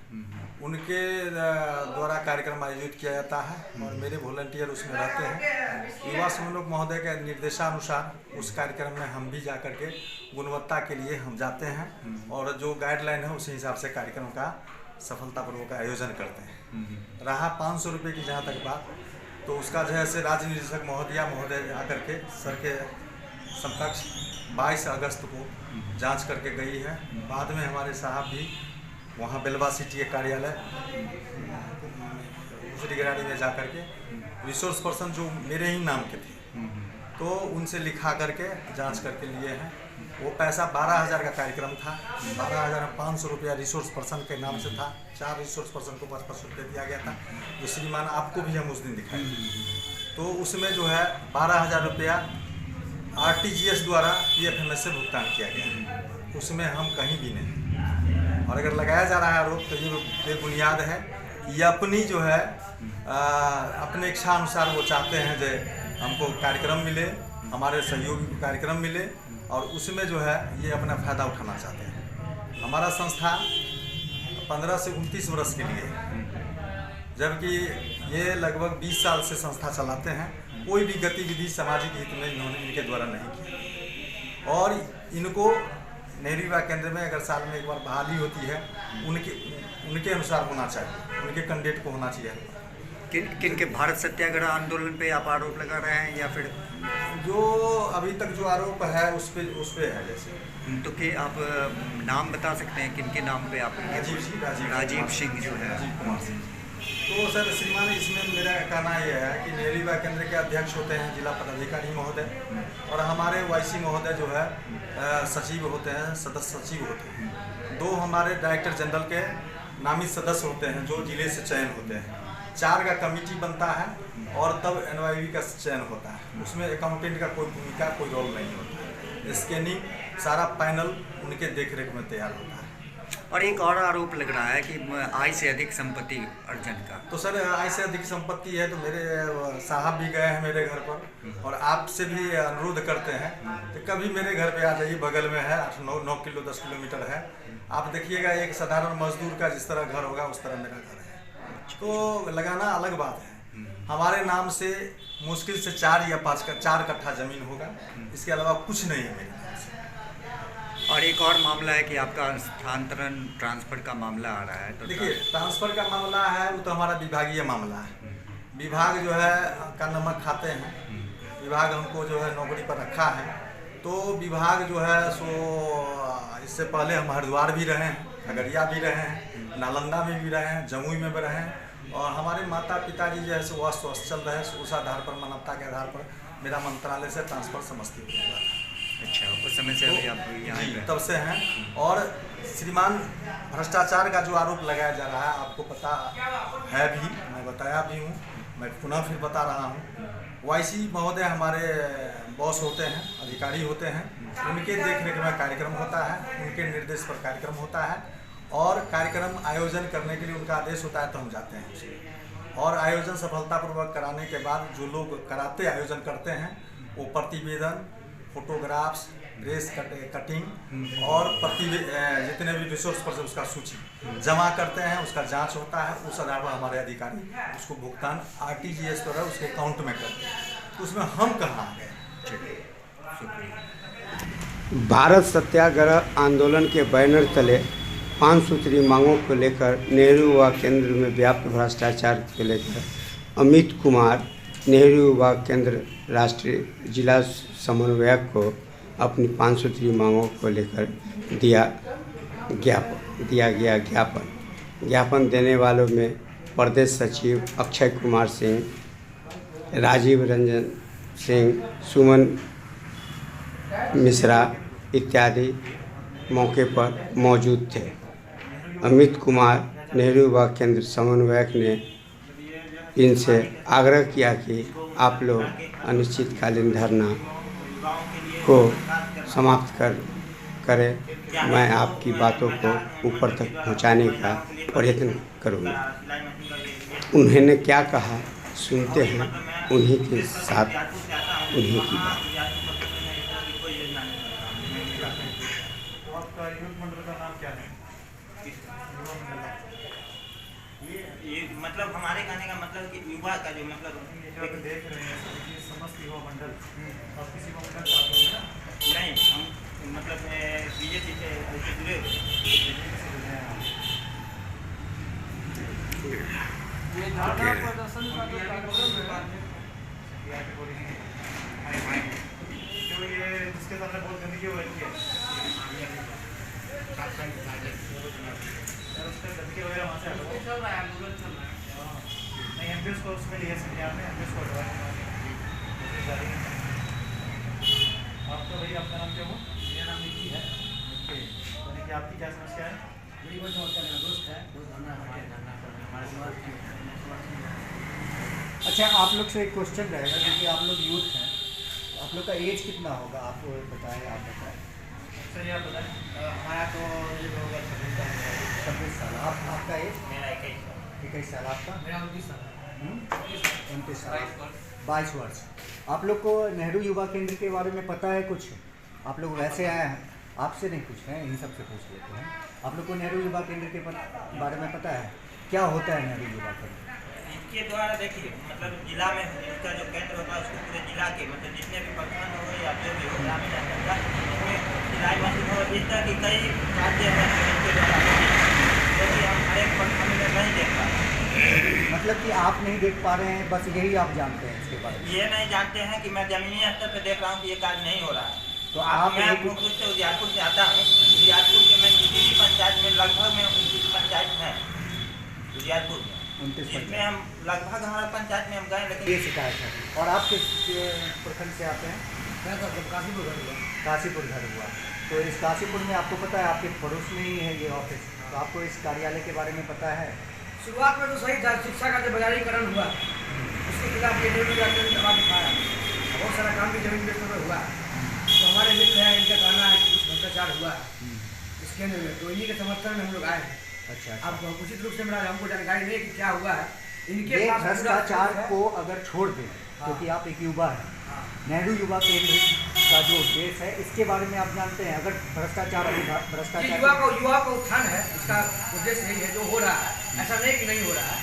Speaker 8: उनके द्वारा कार्यक्रम आयोजित किया जाता है और मेरे वॉलंटियर उसमें रहते हैं। युवा समन्वयक महोदय के निर्देशानुसार उस कार्यक्रम में हम भी जा कर के गुणवत्ता के लिए हम जाते हैं और जो गाइडलाइन है उसी हिसाब से कार्यक्रम का सफलतापूर्वक आयोजन करते हैं। रहा 500 रुपये की जहाँ तक बात, तो उसका जैसे राज्य निदेशक महोदय आकर के सर के समकक्ष 22 अगस्त को जांच करके गई है। बाद में हमारे साहब भी वहाँ बेलवा सिटी के कार्यालय दूसरी गिराड़ी में जा कर के रिसोर्स पर्सन जो मेरे ही नाम के थे, तो उनसे लिखा करके जांच करके लिए हैं। वो पैसा 12,000 का कार्यक्रम था, 12,500 रुपया रिसोर्स पर्सन के नाम से था। 4 रिसोर्स पर्सन को 500 रुपये दिया गया था, जो श्रीमान आपको भी हम उस दिन दिखाए। तो उसमें जो है 12,000 रुपया RTGS द्वारा PFMS से भुगतान किया गया। उसमें हम कहीं भी नहीं, और अगर लगाया जा रहा है आरोप तो ये बेबुनियाद है। ये अपनी जो है अपने इच्छा अनुसार वो चाहते हैं जो हमको कार्यक्रम मिले, हमारे सहयोगी को कार्यक्रम मिले, और उसमें जो है ये अपना फ़ायदा उठाना चाहते हैं। हमारा संस्था 15 से 29 वर्ष के लिए, जबकि ये लगभग 20 साल से संस्था चलाते हैं। कोई भी गतिविधि सामाजिक हित में इन्होंने इनके द्वारा नहीं की, और इनको नेहरू युवा केंद्र में अगर साल में एक बार बहाली होती है, उनके अनुसार होना चाहिए, उनके कैंडिडेट को होना चाहिए।
Speaker 7: किन के भारत सत्याग्रह आंदोलन पे आप आरोप लगा रहे हैं, या फिर
Speaker 8: जो अभी तक जो आरोप है उस पे है जैसे?
Speaker 7: तो कि आप नाम बता सकते हैं किन के नाम पे आप? राजीव सिंह जो है,
Speaker 8: राजीव कुमार सिंह। तो सर श्रीमान, इसमें मेरा कहना यह है कि नेहरू युवा केंद्र के अध्यक्ष होते हैं जिला पदाधिकारी महोदय, और हमारे वाईसी महोदय जो है सचिव होते हैं, सदस्य सचिव होते हैं। 2 हमारे डायरेक्टर जनरल के नामित सदस्य होते हैं जो जिले से चयन होते हैं। 4 का कमेटी बनता है और तब एनवाईवी का चयन होता है। उसमें अकाउंटेंट का कोई भूमिका, कोई रोल नहीं होता है। स्कैनिंग सारा पैनल उनके देखरेख में तैयार होता है।
Speaker 7: और एक और आरोप लग रहा है कि आय से अधिक संपत्ति अर्जन का।
Speaker 8: तो सर, आय से अधिक संपत्ति है तो मेरे साहब भी गए हैं मेरे घर पर, और आपसे भी अनुरोध करते हैं कि कभी मेरे घर पे आ जाइए। बगल में है, 8-9 किलो 10 किलोमीटर है। आप देखिएगा, एक साधारण मजदूर का जिस तरह घर होगा उस तरह मेरा घर है। तो लगाना अलग बात है। हमारे नाम से मुश्किल से 4 या 4 कट्ठा ज़मीन होगा, इसके अलावा कुछ नहीं है मेरे नाम से।
Speaker 7: और एक और मामला है कि आपका स्थानांतरण ट्रांसफ़र का मामला आ रहा है। तो
Speaker 8: देखिए, ट्रांसफ़र का मामला है वो तो हमारा विभागीय मामला है। विभाग जो है का नमक खाते हैं। विभाग हमको जो है नौकरी पर रखा है, तो विभाग जो है सो इससे पहले हम हरिद्वार भी रहे हैं, खगड़िया भी रहे हैं, नालंदा में भी रहे हैं, जमुई में भी रहे हैं, और हमारे माता पिताजी जो है सो वह स्वस्थ चल रहे हैं, उस आधार पर मानवता के आधार पर मेरा मंत्रालय से ट्रांसफर समस्तीपुर हुआ था।
Speaker 7: अच्छा, उस समय से अभी आप यहाँ
Speaker 8: जी,
Speaker 7: पे
Speaker 8: तब से हैं। और श्रीमान भ्रष्टाचार का जो आरोप लगाया जा रहा है आपको पता है भी, मैं बताया भी हूँ, मैं पुनः फिर बता रहा हूँ। वाईसी महोदय हमारे बॉस होते हैं, अधिकारी होते हैं, उनके देखरेख में कार्यक्रम होता है, उनके निर्देश पर कार्यक्रम होता है और कार्यक्रम आयोजन करने के लिए उनका आदेश होता है तो हम जाते हैं उसमें। और आयोजन सफलतापूर्वक कराने के बाद जो लोग कराते आयोजन करते हैं वो प्रतिवेदन, फोटोग्राफ्स, ड्रेस कटिंग और जितने भी रिसोर्स पर उसका सूची जमा करते हैं, उसका जांच होता है। उस आधार पर हमारे अधिकारी उसको भुगतान RTGS पर उसके अकाउंट में करते हैं। तो उसमें हम कहाँ आ गए।
Speaker 1: भारत सत्याग्रह आंदोलन के बैनर तले 5 सूत्री मांगों को लेकर नेहरू युवा केंद्र में व्याप्त भ्रष्टाचार को लेकर अमित कुमार, नेहरू युवा केंद्र राष्ट्रीय जिला समन्वयक को अपनी 5 सूत्री मांगों को लेकर दिया गया ज्ञापन देने वालों में प्रदेश सचिव अक्षय कुमार सिंह, राजीव रंजन सिंह, सुमन मिश्रा इत्यादि मौके पर मौजूद थे। अमित कुमार, नेहरू युवा केंद्र समन्वयक ने इनसे आग्रह किया कि आप लोग अनिश्चितकालीन धरना को समाप्त करें। मैं आपकी बातों को ऊपर तक पहुंचाने का प्रयत्न करूंगा। उन्होंने क्या कहा सुनते हैं, उन्हीं के साथ उन्हीं की बात।
Speaker 6: आपका यूथ मंडल का नाम क्या है?
Speaker 9: ये मतलब हमारे कहने का मतलब कि युवा का जो मतलब
Speaker 6: आप देख रहे हैं ये समस्त युवा मंडल, आप किसी को मंडल चाहते हैं ना?
Speaker 9: नहीं, हम मतलब बीजेपी से जुड़े हुए
Speaker 2: ये धरना प्रदर्शन का जो कार्यक्रम है,
Speaker 6: तो ये जिसके सामने बहुत गंदगी हो रही है, उसका गंदगी वगैरह वहाँ से
Speaker 2: चल रहा है, आंदोलन चल रहा है।
Speaker 6: नहीं, एमपीएस को उसमें लिया सकते हैं आपने, एमपीएस को हटवा के आपका भैया आपका नाम क्या हो?
Speaker 5: मेरा नाम निकी है।
Speaker 6: ओके, यानी कि आपकी क्या समस्या है?
Speaker 5: मेरी बड़ी समस्या मेरा दोस्त है, दोस्त धरना हमारे
Speaker 3: अच्छा, आप लोग से एक क्वेश्चन रहेगा क्योंकि आप लोग यूथ हैं, आप लोग का एज कितना होगा आपको बताएं, आप बताएं।
Speaker 6: सही आप बताएं।
Speaker 5: हमारा तो ये होगा
Speaker 3: 26 साल। आपका एज?
Speaker 9: मेरा 21
Speaker 3: साल। आपका?
Speaker 5: मेरा 29 साल है।
Speaker 3: 29 साल। 22 वर्ष। आप लोग को नेहरू युवा केंद्र के बारे में पता है कुछ? आप लोग वैसे आए हैं, आपसे नहीं पूछ रहे हैं, इन सबसे पूछ लेते हैं। आप लोग को नेहरू युवा केंद्र के बारे में पता है? क्या होता है नेहरू युवा केंद्र?
Speaker 9: इसके द्वारा देखिए मतलब जिला में इसका जो केंद्र होता है उसको पूरे जिला के मतलब जितने भी प्रखंड हो या जो भी हो ग्रामीण स्तर का उसमें सिलाई मशीन हो, इस तरह की कई कार्य हैं इसके द्वारा, जो कि हम हर एक प्रखंड में नहीं देख पा रहे।
Speaker 3: मतलब कि आप नहीं देख पा रहे हैं, बस यही आप जानते हैं इसके बारे में?
Speaker 9: ये नहीं जानते हैं कि मैं जमीनी स्तर पर देख रहा हूँ कि ये कार्य नहीं हो रहा है।
Speaker 3: तो आप
Speaker 9: मैं मुख्य रूप से उजियारपुर से आता हूँ। उजियारपुर के मैं किसी भी पंचायत में लगभग में 29 पंचायत हैं उजियारपुर में,
Speaker 3: 29
Speaker 9: जिसमें हम लगभग हमारे पंचायत में हम गए, लेकिन
Speaker 3: ये शिकायत है। और आप किस प्रखंड से आते हैं?
Speaker 5: मैं तो काशीपुर घर हुआ।
Speaker 3: काशीपुर घर हुआ। तो इस काशीपुर में आपको पता है आपके पड़ोस में ही है ये ऑफिस, तो आपको इस कार्यालय के बारे में पता है?
Speaker 5: शुरुआत में तो सही था, शिक्षा का जब बाजारीकरण हुआ उसके खिलाफ ये नेहरू युवा केंद्र दबा दिखाया, बहुत सारा काम भी जमीन बेचने में हुआ। तो हमारे मित्र हैं, इनका कहना है कि कुछ भ्रष्टाचार हुआ है इस केंद्र में, तो इन्हीं के समर्थन में हम लोग आए हैं।
Speaker 3: अच्छा।
Speaker 5: अब उचित रूप से मेरा हमको जानकारी नहीं है कि क्या हुआ है इनके
Speaker 3: ये
Speaker 5: पास।
Speaker 3: भ्रष्टाचार को अगर छोड़ दें, क्योंकि आप एक युवा हैं, नेहरू युवा केंद्र का जो उद्देश्य है इसके बारे में आप जानते हैं? अगर भ्रष्टाचार
Speaker 5: युवा का उत्थान है, इसका उद्देश्य यही है जो हो रहा है, ऐसा नहीं कि नहीं हो रहा है।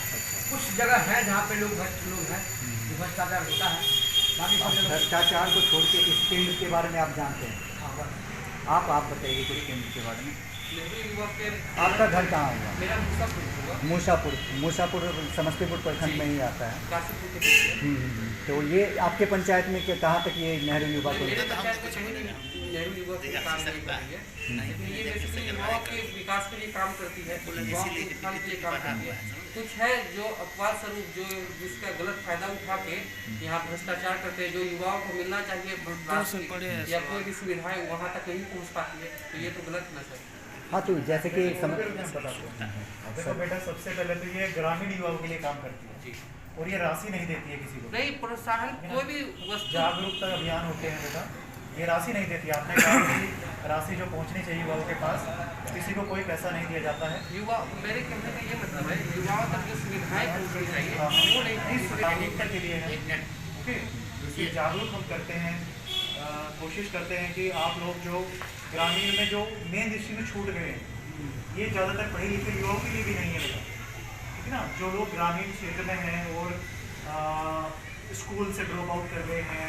Speaker 5: कुछ जगह है जहाँ पे लोग भ्रष्ट लोग हैं, जो भ्रष्टाचार होता है, बाकी सब जगह
Speaker 3: भ्रष्टाचार को छोड़ के इस केंद्र के बारे में आप जानते हैं?
Speaker 5: हाँ, बस।
Speaker 3: आप बताइए कुछ केंद्र के बारे में।
Speaker 10: नेहरू युवा केंद्र।
Speaker 3: आपका घर कहाँ हुआ?
Speaker 10: मेरा मूसापुर हुआ।
Speaker 3: मूसापुर समस्तीपुर प्रखंड में ही आता है।
Speaker 10: काशीपुर के पीछे।
Speaker 3: तो ये आपके पंचायत में कहाँ तक ये नेहरू युवा
Speaker 10: मेरे
Speaker 3: केंद्र?
Speaker 10: पंचायत में कहीं नेहरू युवा केंद्र काम नहीं कर रही है, लेकिन ये बेसिकली युवाओं के विकास के लिए काम करती है, युवाओं के उत्थान के लिए काम करती है। कुछ है जो अपवाद स्वरूप जो जिसका गलत फायदा उठा के यहाँ भ्रष्टाचार करते हैं, जो युवाओं को मिलना चाहिए राशि या कोई भी सुविधाएं वहाँ तक नहीं पहुँच पाती है, तो ये तो गलत है सर।
Speaker 3: हाँ, तो जैसे कि
Speaker 6: देखो बेटा, सबसे पहले तो ये ग्रामीण युवाओं के लिए काम करती है
Speaker 10: जी।
Speaker 6: और ये राशि नहीं देती है किसी को।
Speaker 10: नहीं, प्रोत्साहन कोई भी वस्तु
Speaker 6: जागरूकता अभियान होते हैं बेटा, ये राशि नहीं देती। आपने कहा कि राशि जो पहुंचनी चाहिए युवाओं के पास, किसी को कोई पैसा नहीं दिया जाता है।
Speaker 10: युवा, मेरे कहने का ये मतलब है युवाओं तक जो सुविधाएं पहुँचनी चाहिए
Speaker 6: हाँ,
Speaker 10: वो नहीं
Speaker 6: इस जागरूकता के लिए है। ओके, ये जागरूक हम करते हैं, कोशिश करते हैं कि आप लोग जो ग्रामीण में जो मेन दृष्टि में छूट गए हैं, ये ज़्यादातर पढ़े लिखे युवाओं के लिए भी नहीं है बेटा, ठीक है ना। जो लोग ग्रामीण क्षेत्र में हैं और स्कूल से ड्रॉप आउट कर गए हैं,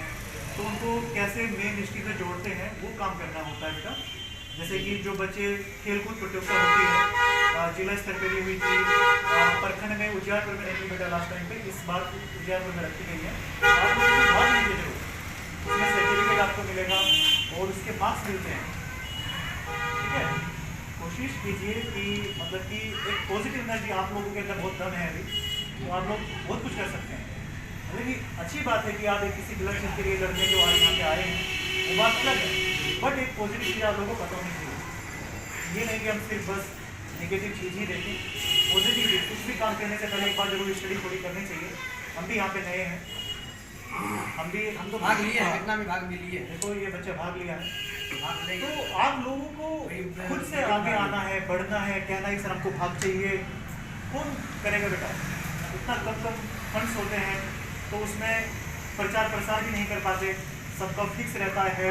Speaker 6: तो उनको कैसे मेन दृष्टि में जोड़ते हैं वो काम करना होता है बेटा। जैसे कि जो बच्चे खेलकूद प्रतियोगिता होती है, जिला स्तर पर हुई थी, प्रखंड में उजियारपुर में रखी बेटा लास्ट टाइम पे, इस बार उजियारपुर में रखी गई है। आप लोग उसमें भाग लीजिए जरूर, उसमें सर्टिफिकेट आपको मिलेगा और उसके मार्क्स मिलते हैं, ठीक है। कोशिश कीजिए कि मतलब कि एक पॉजिटिव एनर्जी आप लोगों के अंदर बहुत दम है अभी, तो आप लोग बहुत कुछ कर सकते हैं। मतलब कि अच्छी बात है कि आप एक किसी गलत चीज़ के लिए लड़ने जो आज यहाँ पे आए हैं, वो बात अलग है, बट एक पॉजिटिव चीज़ आप लोगों को पता होनी चाहिए। ये नहीं कि हम सिर्फ बस नेगेटिव चीज़ ही देखें, पॉजिटिव कुछ भी काम करने से पहले एक बार जरूर स्टडी थोड़ी करनी चाहिए। हम भी यहाँ पे नए हैं, हम तो
Speaker 10: भाग लिए हैं, घटना में भाग भी लिए हैं।
Speaker 6: देखो ये बच्चा भाग लिया है, तो आप लोगों को खुद से आगे आना है, बढ़ना है। कहना है सर हमको भाग चाहिए, कौन करेगा बेटा? इतना कम फंड्स होते हैं तो उसमें प्रचार प्रसार भी नहीं कर पाते। सबका फिक्स रहता है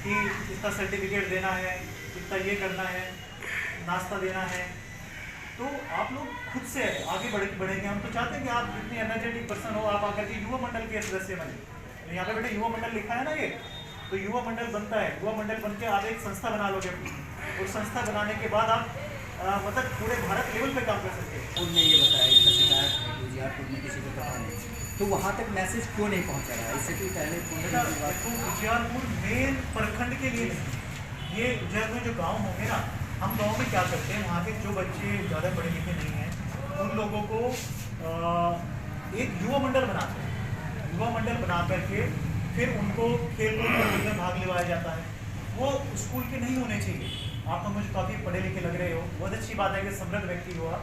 Speaker 6: कि इतना सर्टिफिकेट देना है, इतना ये करना है, नाश्ता देना है। तो आप लोग खुद से आगे बढ़ेंगे। हम तो चाहते हैं कि आप इतने एनर्जेटिक पर्सन हो, आप आकर के युवा मंडल के सदस्य बने। तो यहाँ पे बेटा युवा मंडल लिखा है ना, ये तो युवा मंडल बनता है। युवा मंडल बन के आप एक संस्था बना लोगे, और संस्था बनाने के बाद आप मतलब पूरे भारत लेवल पे काम कर सकते हैं।
Speaker 3: उनने ये बताया इसका शिकायत है कि उजियारपुर में किसी को पता नहीं, तो वहाँ तक मैसेज क्यों नहीं पहुँचा रहा है? इससे कि पहले
Speaker 6: देखो उजियारपुर मेन प्रखंड के लिए नहीं, ये उजियारपुर जो गाँव होंगे ना, हम गाँव में क्या करते हैं, वहाँ के जो बच्चे ज़्यादा पढ़े लिखे नहीं हैं, उन लोगों को एक युवा मंडल बनाते हैं। युवा मंडल बना करके फिर उनको खेल कूद में भाग लिवाया जाता है। वो स्कूल के नहीं होने चाहिए। आप तो मुझे काफ़ी पढ़े लिखे लग रहे हो, बहुत अच्छी बात है कि समृद्ध व्यक्ति हो आप,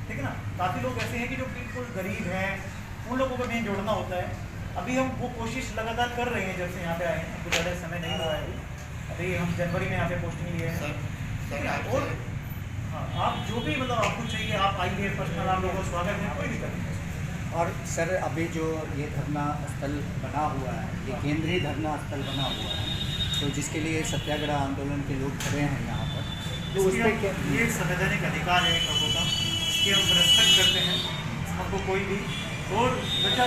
Speaker 6: ठीक है ना। काफ़ी लोग ऐसे हैं कि जो बिल्कुल गरीब हैं, उन लोगों को नहीं जोड़ना होता है। अभी हम वो कोशिश लगातार कर रहे हैं जब से यहाँ पे आए हैं, हमको ज़्यादा समय नहीं हुआ है अभी हम जनवरी में यहाँ पे पोस्टिंग लिए हैं। और हाँ, आप जो भी मतलब आपको चाहिए आप आइए, पर्सनल आप लोगों का स्वागत है, कोई दिक्कत नहीं।
Speaker 3: और सर अभी जो ये धरना स्थल बना हुआ है, ये केंद्रीय धरना स्थल बना हुआ है, तो जिसके लिए सत्याग्रह आंदोलन के लोग खड़े हैं यहाँ पर, तो उस पर क्या
Speaker 6: ये संवैधानिक अधिकार है लोगों का, इसकी हम रेस्पेक्ट करते हैं, हमको कोई भी। और बेटा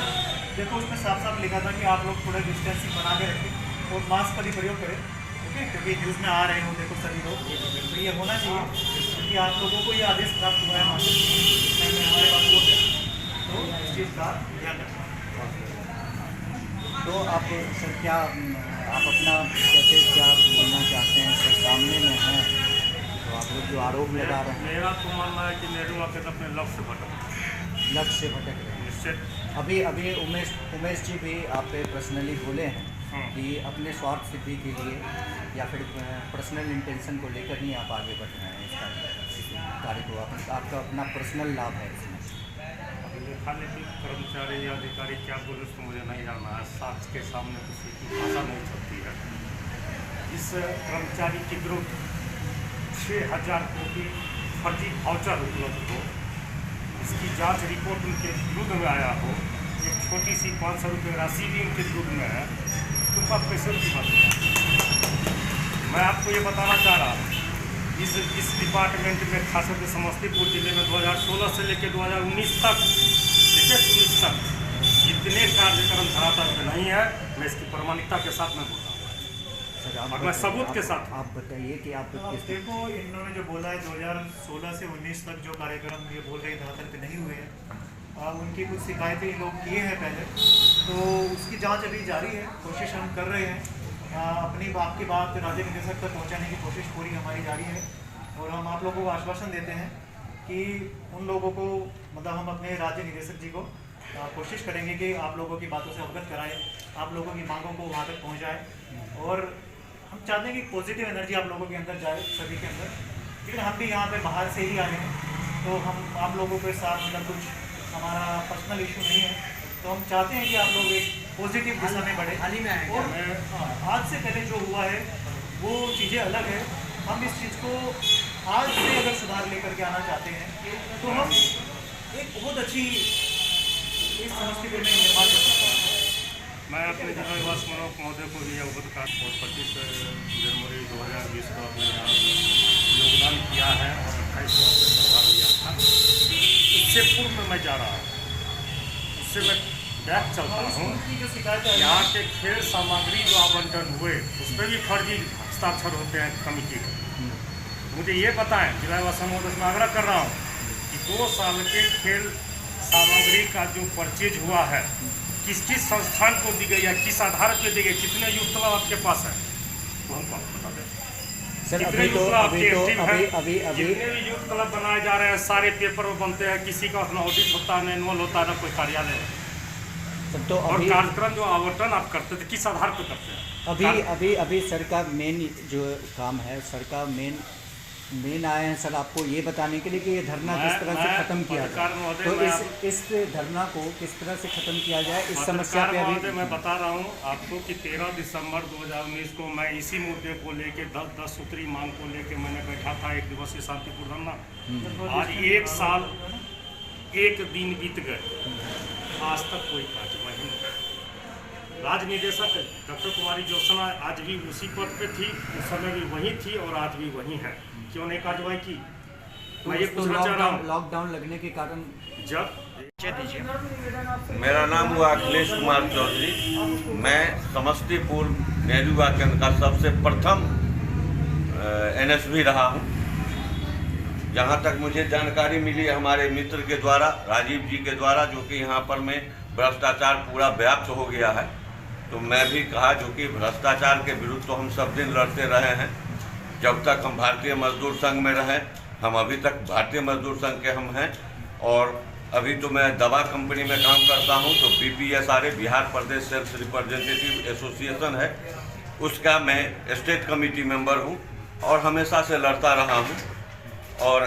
Speaker 6: देखो उसमें साफ साफ लिखा था कि आप लोग थोड़ा डिस्टेंसिंग बना के रखें और मास्क का भी प्रयोग करें, ओके, क्योंकि न्यूज़ में आ रहे हो देखो सभी लोग, तो ये होना चाहिए क्योंकि आप लोगों को ये आदेश प्राप्त हुआ है हमारे पास वो है, तो इस चीज़ का ध्यान रखें।
Speaker 3: तो आप सर क्या आप अपना कैसे क्या बोलना चाहते हैं? सर सामने में हैं तो आप लोग जो आरोप लगा रहे हैं,
Speaker 4: मेरा तो मानना है कि नेहरू आकर अपने लक्ष्य
Speaker 3: लक्ष्य भटक रहे हैं।
Speaker 4: निश्चित
Speaker 3: अभी उमेश जी भी आप पे पर्सनली बोले हैं कि अपने स्वार्थ सिद्धि के लिए या फिर पर्सनल इंटेंशन को लेकर ही आप आगे बढ़ रहे हैं इस कार्य को, आपका अपना पर्सनल लाभ है इसमें।
Speaker 4: लेखालेखी कर्मचारी या अधिकारी क्या बोले उसको मुझे नहीं जानना है, साक्ष्य के सामने किसी की भाषा नहीं चलती है। इस कर्मचारी के विरुद्ध 6000 कोटी फर्जी वाउचर उपलब्ध हो, इसकी जांच रिपोर्ट उनके विरुद्ध में आया हो, एक छोटी सी 500 रुपये राशि भी उनके विरुद्ध में है, तो कब कैसे की बात है? मैं आपको ये बताना चाह रहा हूँ, इस डिपार्टमेंट में खासकर समस्तीपुर जिले में 2016 से लेकर 2019 तक, देखिए 19 तक जितने कार्यक्रम धरातल पे नहीं है, मैं इसकी प्रामाणिकता के साथ में बोल रहा हूँ।
Speaker 3: सर
Speaker 4: और मैं सबूत के साथ।
Speaker 3: आप बताइए कि आप
Speaker 6: अब देखो, इन्होंने जो बोला है 2016 से 19 तक जो कार्यक्रम ये बोल रहे हैं धरातल पे नहीं हुए हैं, उनकी कुछ शिकायतें लोग किए हैं पहले, तो उसकी जांच अभी जारी है, कोशिश हम कर रहे हैं। अपनी आपकी बात राज्य निदेशक तक पहुंचाने की कोशिश पूरी हमारी जारी है और हम आप लोगों को आश्वासन देते हैं कि उन लोगों को मतलब हम अपने राज्य निदेशक जी को कोशिश करेंगे कि आप लोगों की बातों से अवगत कराएं, आप लोगों की मांगों को वहाँ तक पहुँचाएँ और हम चाहते हैं कि पॉजिटिव एनर्जी आप लोगों के अंदर जाए, सभी के अंदर। लेकिन हम भी यहाँ पे बाहर से ही आए हैं, तो हम आप लोगों के साथ मतलब कुछ हमारा पर्सनल इशू नहीं है, तो हम चाहते हैं कि आप लोग एक पॉजिटिव दिशा में बढ़े। हाल ही में आए और आज से पहले जो हुआ है वो चीज़ें अलग है। हम इस चीज़ को आज से अगर सुधार लेकर के आना चाहते हैं तो हम एक बहुत अच्छी इस समस्तीपुर में निर्माण कर सकते हैं।
Speaker 4: मैं अपने जिला विकास मनोहर महोदय को भी अवगत कर 25 जनवरी 2020 को अपने यहाँ योगदान किया है और 28 को अपने प्रभाव लिया था। उससे पूर्व में मैं जा रहा हूँ, उससे मैं बैक चलता हूँ। यहाँ के खेल सामग्री जो आवंटन हुए उस पर भी फर्जी हस्ताक्षर होते हैं कमेटी के। मुझे ये बताएं, जिला विकास महोदय से मैं आग्रह कर रहा हूँ कि 2 साल के खेल सामग्री का जो परचेज हुआ है किस किस संस्थान को दी गई है, किस आधार पर दी गई, कितने यूथ क्लब आपके पास है वो हमको बता दें।
Speaker 3: सर
Speaker 4: जितने
Speaker 3: अभी
Speaker 4: जितने भी यूथ क्लब बनाए जा रहे हैं सारे पेपर में बनते हैं, किसी का ना ऑडिट होता है, ना एनुअल होता है, ना कोई कार्यालय है।
Speaker 3: सर तो
Speaker 4: और
Speaker 3: अभी
Speaker 4: कार्यक्रम जो आवंटन आप करते थे किस आधार पर करते हैं?
Speaker 3: अभी सर का मेन जो काम है, सर का मेन आए हैं सर आपको ये बताने के लिए कि ये धरना किस तरह से खत्म किया जाए, तो इस धरना को किस तरह से खत्म किया जाए, इस समस्या पे अभी
Speaker 4: मैं बता रहा हूँ आपको कि 13 दिसंबर 2019 को मैं इसी मुद्दे को लेके 10 सूत्री मांग को लेके मैंने बैठा था 1 दिवसीय शांतिपूर्ण धरना। आज 1 साल 1 दिन बीत गए, आज तक कोई कार्यवाही नहीं। राज्य निदेशक डॉक्टर कुमारी ज्योत्सना आज भी उसी पद पे थी, उस समय भी वहीं थी और आज भी वहीं है। क्यों नहीं कार्रवाई की? मैं ये पूछना चाह रहा हूँ।
Speaker 3: लॉकडाउन लगने के कारण
Speaker 4: जब
Speaker 11: मेरा नाम हुआ अखिलेश कुमार चौधरी, मैं समस्तीपुर नेहरू युवा केंद्र का सबसे प्रथम NSB रहा हूँ। जहाँ तक मुझे जानकारी मिली हमारे मित्र के द्वारा, राजीव जी के द्वारा, जो कि यहाँ पर में भ्रष्टाचार पूरा व्याप्त हो गया है, तो मैं भी कहा जो कि भ्रष्टाचार के विरुद्ध तो हम सब दिन लड़ते रहे हैं। जब तक हम भारतीय मजदूर संघ में रहे, हम अभी तक भारतीय मजदूर संघ के हम हैं और अभी तो मैं दवा कंपनी में काम करता हूं, तो BPSRA बिहार प्रदेश सेल्स रिप्रेजेंटेटिव एसोसिएशन है, उसका मैं स्टेट कमेटी मेंबर हूं और हमेशा से लड़ता रहा हूं और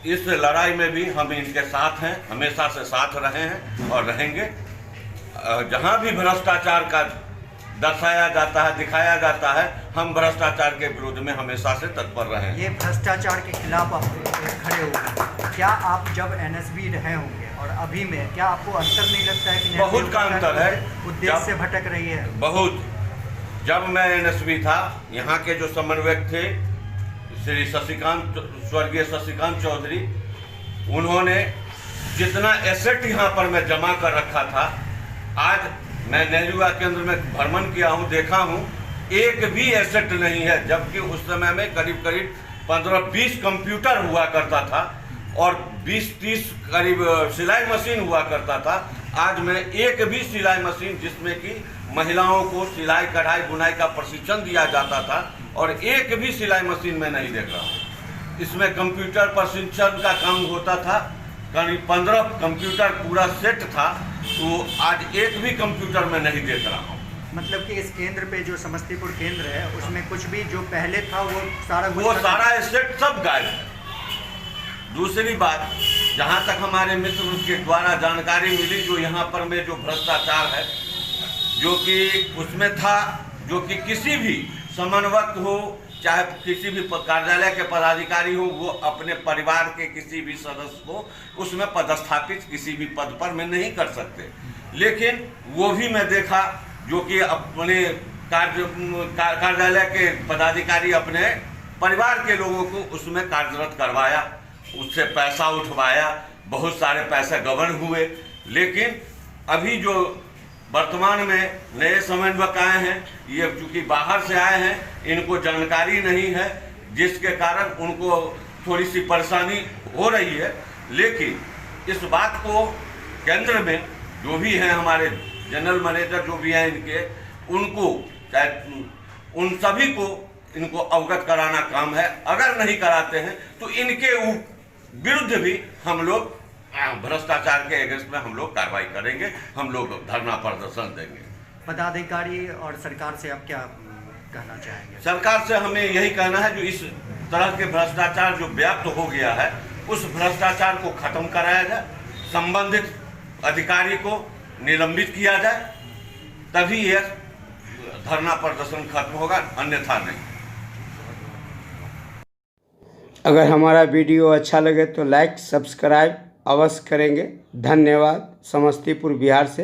Speaker 11: इस लड़ाई में भी हम इनके साथ हैं, हमेशा से साथ रहे हैं और रहेंगे। जहां भी भ्रष्टाचार का दर्शाया जाता है, दिखाया जाता है, हम भ्रष्टाचार के विरोध में हमेशा से तत्पर रहे हैं।
Speaker 3: ये भ्रष्टाचार के खिलाफ आप खड़े हुए, क्या आप जब NSB रहे होंगे और अभी में क्या आपको अंतर नहीं लगता है कि
Speaker 11: बहुत का अंतर है,
Speaker 3: उद्देश्य से भटक रही है?
Speaker 11: बहुत। जब मैं NSB था, यहाँ के जो समन्वयक थे श्री स्वर्गीय शशिकांत चौधरी, उन्होंने जितना एसेट यहाँ पर मैं जमा कर रखा था, आज मैं नेहरू युवा केंद्र में भ्रमण किया हूँ, देखा हूँ, एक भी एसेट नहीं है। जबकि उस समय में करीब 15-20 कंप्यूटर हुआ करता था और 20-30 करीब सिलाई मशीन हुआ करता था। आज मैं एक भी सिलाई मशीन, जिसमें कि महिलाओं को सिलाई कढ़ाई बुनाई का प्रशिक्षण दिया जाता था, और एक भी सिलाई मशीन में नहीं देख रहा हूँ। इसमें कंप्यूटर प्रशिक्षण का काम होता था, करीब 15 कंप्यूटर पूरा सेट था, तो आज एक भी कंप्यूटर में नहीं देख रहा हूँ।
Speaker 3: मतलब कि इस केंद्र पे जो समस्तीपुर केंद्र है उसमें कुछ भी जो पहले था वो सारा
Speaker 11: एसेट सब गायब है। दूसरी बात, जहाँ तक हमारे मित्र के द्वारा जानकारी मिली, जो यहाँ पर में जो भ्रष्टाचार है, जो कि उसमें था, जो कि किसी भी समन्वयक हो, चाहे किसी भी कार्यालय के पदाधिकारी हो, वो अपने परिवार के किसी भी सदस्य को उसमें पदस्थापित किसी भी पद पर में नहीं कर सकते। लेकिन वो भी मैं देखा, जो कि अपने कार्यालय के पदाधिकारी अपने परिवार के लोगों को उसमें कार्यरत करवाया, उससे पैसा उठवाया, बहुत सारे पैसे गबन हुए। लेकिन अभी जो वर्तमान में नए समन्वयक आए हैं, ये चूंकि बाहर से आए हैं, इनको जानकारी नहीं है, जिसके कारण उनको थोड़ी सी परेशानी हो रही है। लेकिन इस बात को केंद्र में जो भी हैं हमारे जनरल मैनेजर जो भी हैं इनके, उनको उन सभी को इनको अवगत कराना काम है। अगर नहीं कराते हैं तो इनके विरुद्ध भी हम लोग भ्रष्टाचार के अगेंस्ट में हम लोग कार्रवाई करेंगे, हम लोग धरना प्रदर्शन देंगे।
Speaker 3: पदाधिकारी और सरकार से आप क्या कहना चाहेंगे?
Speaker 11: सरकार से हमें यही कहना है, जो इस तरह के भ्रष्टाचार जो व्याप्त हो गया है, उस भ्रष्टाचार को खत्म कराया जाए, संबंधित अधिकारी को निलंबित किया जाए, तभी यह धरना प्रदर्शन खत्म होगा, अन्यथा नहीं।
Speaker 1: अगर हमारा वीडियो अच्छा लगे तो लाइक सब्सक्राइब अवश्य करेंगे। धन्यवाद। समस्तीपुर बिहार से